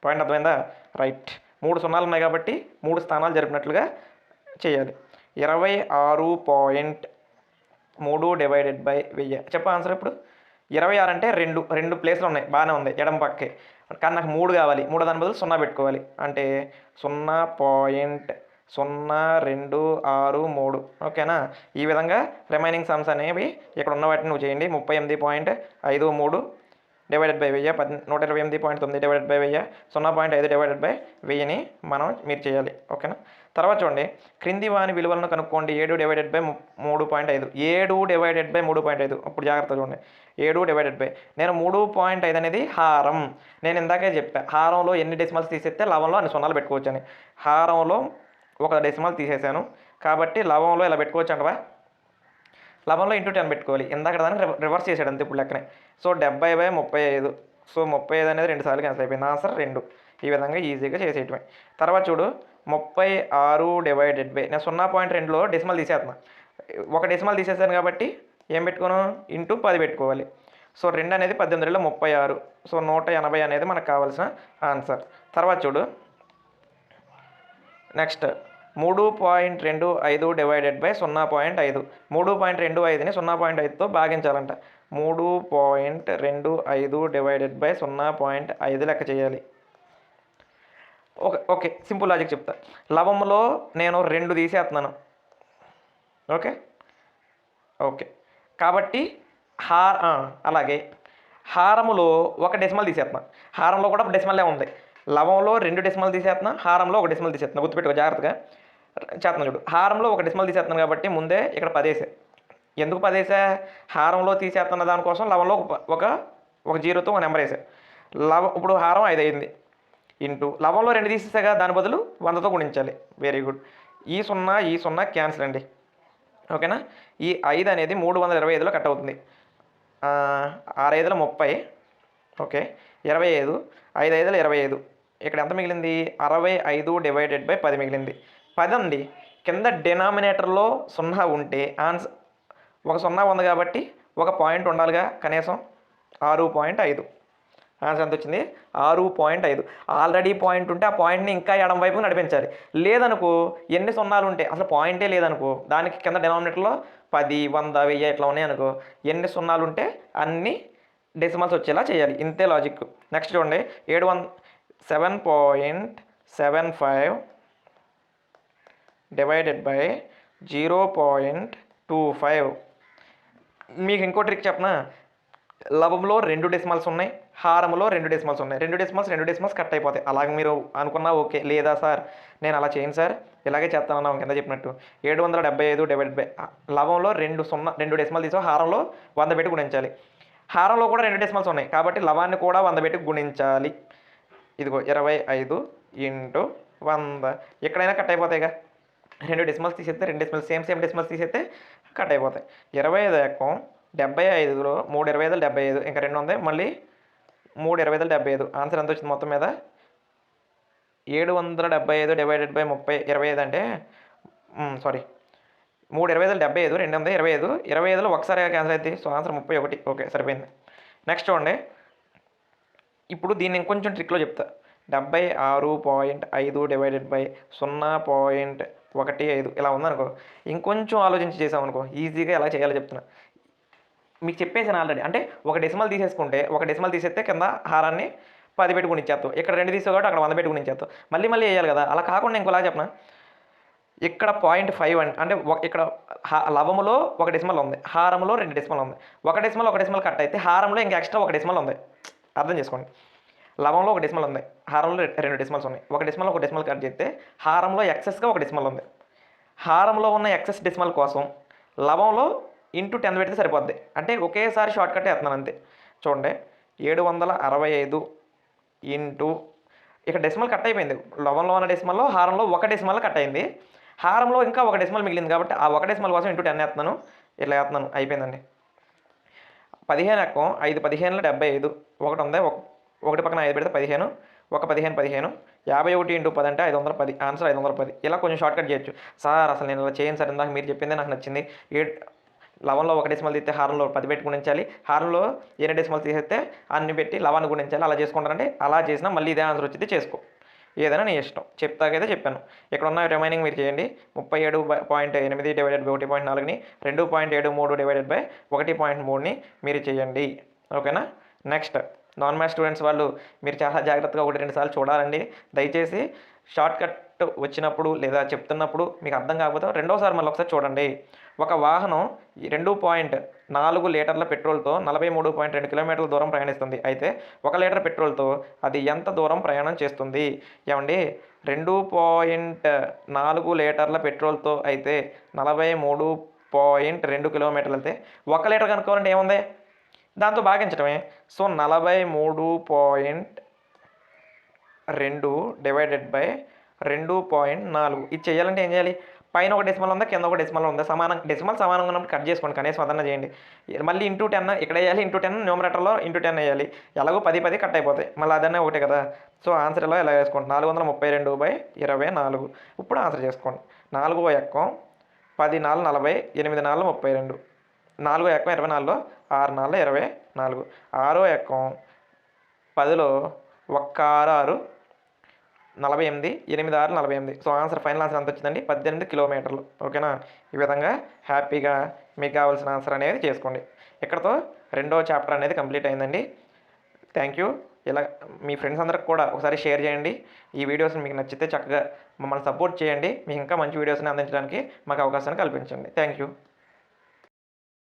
పాయింట్ అర్థమైందా? రైట్. 3 సున్నాలు ఉన్నాయి కాబట్టి 3 స్థానాలు జరిపినట్లుగా చేయాలి. 26.3 డివైడెడ్ బై 1000 చెప్పు ఆన్సర్. ఇప్పుడు 26 అంటే 2 ప్లేస్లు ఉన్నాయి, బాగానే ఉంది ఎడమ పక్కే. కానీ నాకు 3 కావాలి. 3 దాని బదులు 0 పెట్టుకోవాలి. అంటే 0.0263 ఓకేనా? ఈ విధంగా రిమైనింగ్ సమ్స్ అనేవి ఇక్కడ ఉన్న వాటిని నువ్వు చేయండి. 38.53 divided by 1000 128.9 divided by 1000 0.5 divided by 1000ని మీరు చేయాలి. ఓకేనా. తర్వాత చూడండి, క్రింది వాని విలువలను కనుక్కోండి. 7 డివైడెడ్ బై 3.5. 7 divided by 3.5. అప్పుడు జాగ్రత్త చూడండి. 7 డివైడెడ్ బై, నేను 3.5 అనేది హారం. నేను ఇందాకే చెప్పా హారంలో ఎన్ని డెసిమల్స్ తీసేస్తే లవంలో అన్ని సున్నాలు పెట్టుకోవచ్చు అని. హారంలో ఒక డెసిమల్ తీసేసాను కాబట్టి లవంలో ఇలా పెట్టుకోవచ్చు అంటవా. లవంలో ఇంటూ 10 పెట్టుకోవాలి. ఇందాక దాన్ని రివర్స్ చేసాడు అంతే ఇప్పుడు లెక్కనే. సో 70/35. సో 35 అనేది 2 సార్లు క్యాన్సిల్ అయిపోయింది. ఆన్సర్ 2. ఈ విధంగా ఈజీగా చేసేయటమే. తర్వాత చూడు, 36 డివైడెడ్ బై, నేను 0.2లో డెసిమల్ తీసేస్తున్నా. ఒక డెసిమల్ తీసేసాను కాబట్టి ఏం పెట్టుకోను, ఇంటూ 10 పెట్టుకోవాలి. సో 2 అనేది 18 36. సో 180 అనేది మనకు కావాల్సిన ఆన్సర్. తర్వాత చూడు, next 3.25 divided by 0.5. 3.25ని 0.5తో భాగించాలంట. 3.25 divided by 0.5 లెక్క చేయాలి. ఓకే సింపుల్ లాజిక్ చెప్తా. లవంలో నేను 2 తీసేస్తున్నాను. ఓకే కాబట్టి అలాగే హారములో ఒక డెసిమల్ తీసేస్తున్నాను. హారంలో కూడా డెసిమల్లే ఉంది. లవంలో 2 డెసిమల్ తీసేస్తున్నా, హారంలో ఒక డెసిమల్ తీసేస్తున్నా. గుర్తుపెట్టుకో జాగ్రత్తగా చేస్తున్నాను చూడు. హారంలో ఒక డెసిమల్ తీసేస్తున్నాను కాబట్టి ముందే ఇక్కడ 10 వేసా. ఎందుకు 10 వేసా, హారంలో తీసేస్తున్న దానికోసం లవంలో ఒక జీరోతో ఒక నెంబర్ వేసా. ఇప్పుడు హారం 5 అయింది. ఇంటూ లవంలో 2 తీసేసాగా, దాని బదులు 100తో గుణించాలి. Very good. ఈ 0 క్యాన్సిల్ అండి. ఓకేనా. ఈ 5 అనేది 325లో కట్ అవుతుంది. 6 5 30. ఓకే 25. 5 5 25. ఇక్కడ ఎంత మిగిలింది, 65 డివైడెడ్ బై 10 మిగిలింది. 10 అండి. కింద డినామినేటర్లో 0 ఉంటే ఆన్సర్ ఒక 0 ఉంది కాబట్టి ఒక పాయింట్ ఉండాలిగా కనీసం. 6.5. ఆన్సర్ ఎంత వచ్చింది, 6.5. ఆల్రెడీ పాయింట్ ఉంటే ఆ పాయింట్ని ఇంకా ఎడం వైపు నడిపించాలి. లేదనుకో, ఎన్ని సున్నాలు ఉంటే అసలు పాయింటే లేదనుకో, దానికి కింద డినామినేటర్లో 10 100 1000 ఇట్లా ఉన్నాయి అనుకో, ఎన్ని సున్నాలు ఉంటే అన్ని డెసిమల్స్ వచ్చేలా చేయాలి. ఇంతే లాజిక్. నెక్స్ట్ చూడండి, 7.75 డివైడెడ్ బై 0.25. మీకు ఇంకో ట్రిక్ చెప్పనా, లవంలో 2 డెసిమల్స్ ఉన్నాయి, హారంలో 2 డెసిమల్స్ ఉన్నాయి. 2 డెసిమల్స్ కట్ అయిపోతాయి. అలాగే మీరు అనుకున్నా ఓకే. లేదా సార్ నేను అలా చేయను సార్, ఇలాగే చేస్తానన్నా కింద చెప్పినట్టు. 775 డివైడెడ్ బై, లవంలో 2 డెసిమల్ తీసాం, హారంలో 100 పెట్టి గుణించాలి. హారంలో కూడా 2 డెసిమల్స్ ఉన్నాయి కాబట్టి లవాన్ని కూడా 100 పెట్టి గుణించాలి. ఇదిగో 25 ఇంటూ 100. ఎక్కడైనా కట్ అయిపోతాయిగా. 2 డెసిమల్స్ తీసేస్తే 2 డెసిమల్స్ సేమ్ డెసిమల్స్ తీసేస్తే కట్ అయిపోతాయి. 25 ఎక్కం 75లో 3 25 75, ఇంకా 2 ఉంది, మళ్ళీ 3 25 75. ఆన్సర్ ఎంత వచ్చింది మొత్తం మీద, 775 డివైడెడ్ బై 25 అంటే 3 25 75, 2 ఉంది 25. 25లో ఒకసారి క్యాన్సిల్ అవుతుంది. So answer 31. ఓకే సరిపోయింది. నెక్స్ట్ చూడండి, ఇప్పుడు దీన్ని ఇంకొంచెం ట్రిక్లో చెప్తా. 76.5 డివైడెడ్ బై 0.15 ఇలా ఉందనుకో, ఇంకొంచెం ఆలోచించి చేసామనుకో ఈజీగా ఎలా చేయాలో చెప్తున్నా. మీకు చెప్పేసాను ఆల్రెడీ. అంటే ఒక డెసిమల్ తీసేసుకుంటే, ఒక డెసిమల్ తీసేస్తే కింద హారాన్ని 10 పెట్టి గుణించేస్తావు. ఇక్కడ 2 తీసావు కాబట్టి అక్కడ 100 పెట్టి గుణించేస్తావు. మళ్ళీ వేయాలి కదా. అలా కాకుండా ఇంకోలా చెప్పనా, ఇక్కడ 0.5 అంటే ఇక్కడ లవములో ఒక డెసిమల్ ఉంది, హారంలో 2 డెసిమల్ ఉంది. ఒక డెసిమల్ కట్ అయితే హారంలో ఇంకా ఎక్స్ట్రా ఒక డెసిమల్ ఉంది. అర్థం చేసుకోండి. లవంలో ఒక డెసిమల్ ఉంది, హారంలో 2 డెసిమల్స్ ఉన్నాయి. ఒక డెసిమల్ కట్ చేస్తే హారంలో ఎక్సెస్గా ఒక డెసిమల్ ఉంది. హారంలో ఉన్న ఎక్సెస్ డెసిమల్ కోసం లవంలో ఇంటూ 10 పెడితే సరిపోద్ది. అంటే ఒకేసారి షార్ట్ కట్ వేస్తున్నాను అంతే. చూడండి, 765 ఇంటూ, ఇక్కడ డెసిమల్ కట్ అయిపోయింది. లవంలో ఉన్న డెసిమల్లో హారంలో ఒక డెసిమల్ కట్ అయింది, హారంలో ఇంకా ఒక డెసిమల్ మిగిలింది కాబట్టి ఆ ఒక డెసిమల్ కోసం ఇంటూ 10 వేస్తున్నాను. ఇట్లా వేస్తున్నాను, అయిపోయిందండి. 15 ఎక్కం 5 15లో 75, ఒకటి ఉంది, ఒకటి పక్కన 5 పెడితే 15, ఒక 15 51 ఇంటూ 10 అంటే 510. ఆన్సర్ 510. ఇలా కొంచెం షార్ట్ కట్ చేయొచ్చు. సార్ అసలు నేను ఇలా చేయను సార్, ఇందాక మీరు చెప్పిందే నాకు నచ్చింది. లవంలో ఒక డెసిమల్ తీస్తే హారంలో 10 పెట్టి గుణించాలి, హారంలో 2 డెసిమల్ తీసేస్తే అన్ని పెట్టి లవాన్ని గుణించాలి. అలా చేసుకుంటారంటే అలా చేసినా మళ్ళీ ఇదే ఆన్సర్ వచ్చింది. చేసుకో, ఏదైనా నీ ఇష్టం. చెప్తాకైతే చెప్పాను. ఇక్కడ ఉన్న రిమైనింగ్ మీరు చేయండి. 37.8 డివైడెడ్ బై 1.4ని 2.73 డివైడెడ్ బై 1.3ని మీరు చేయండి. ఓకేనా. నెక్స్ట్ నాన్ మ్యాథ్స్ స్టూడెంట్స్ వాళ్ళు మీరు చాలా జాగ్రత్తగా 1-2 సార్లు చూడాలండి. దయచేసి షార్ట్ కట్ కాన్సెప్ట్ వచ్చినప్పుడు లేదా చెప్తున్నప్పుడు మీకు అర్థం కాకపోతే రెండోసారి మళ్ళీ ఒకసారి చూడండి. ఒక వాహనం 2.4 లీటర్ల పెట్రోల్తో 43.2 కిలోమీటర్ల దూరం ప్రయాణిస్తుంది. అయితే 1 లీటర్ పెట్రోల్తో అది ఎంత దూరం ప్రయాణం చేస్తుంది? ఏమండి, 2.4 లీటర్ల పెట్రోల్తో అయితే 43.2 కిలోమీటర్లు అయితే 1 లీటర్ కనుక్కోవాలంటే ఏముంది, దాంతో భాగించడమే. సో 43.2 డివైడెడ్ బై 2.4 ఇది చేయాలంటే ఏం చేయాలి? పైన ఒక డెసిమల్ ఉందా, కింద ఒక డెసిమల్ ఉందా, డెసిమల్ సమానంగా ఉన్నప్పుడు కట్ చేసుకోండి, కనీసం అదన్నా చేయండి. మళ్ళీ ఇంటూ 10 ఇక్కడ వేయాలి, ఇంటూ 10 న్యూమరేటర్లో ఇంటూ 10 వేయాలి. ఎలాగో 10 కట్ అయిపోతాయి, మళ్ళీ అదన్నా ఒకటే కదా. సో ఆన్సర్ ఇలా వేసుకోండి, 432/24. ఇప్పుడు ఆన్సర్ చేసుకోండి. 4 ఎక్కం 10 4 40, 8 4 32, 4 ఎక్కం 24లో 6 4 24, 6 ఎక్కం 10లో 1 6 48, 8 6 48. సో ఆన్సర్, ఫైనల్ ఆన్సర్ ఎంత వచ్చిందండి? 18 కిలోమీటర్లు. ఓకేనా? ఈ విధంగా హ్యాపీగా మీకు కావాల్సిన ఆన్సర్ అనేది చేసుకోండి. ఇక్కడతో రెండో చాప్టర్ అనేది కంప్లీట్ అయిందండి. Thank you. ఇలా మీ ఫ్రెండ్స్ అందరికి కూడా ఒకసారి షేర్ చేయండి. ఈ వీడియోస్ మీకు నచ్చితే చక్కగా మమ్మల్ని సపోర్ట్ చేయండి. మీకు ఇంకా మంచి వీడియోస్ని అందించడానికి మాకు అవకాశాన్ని కల్పించండి. Thank you.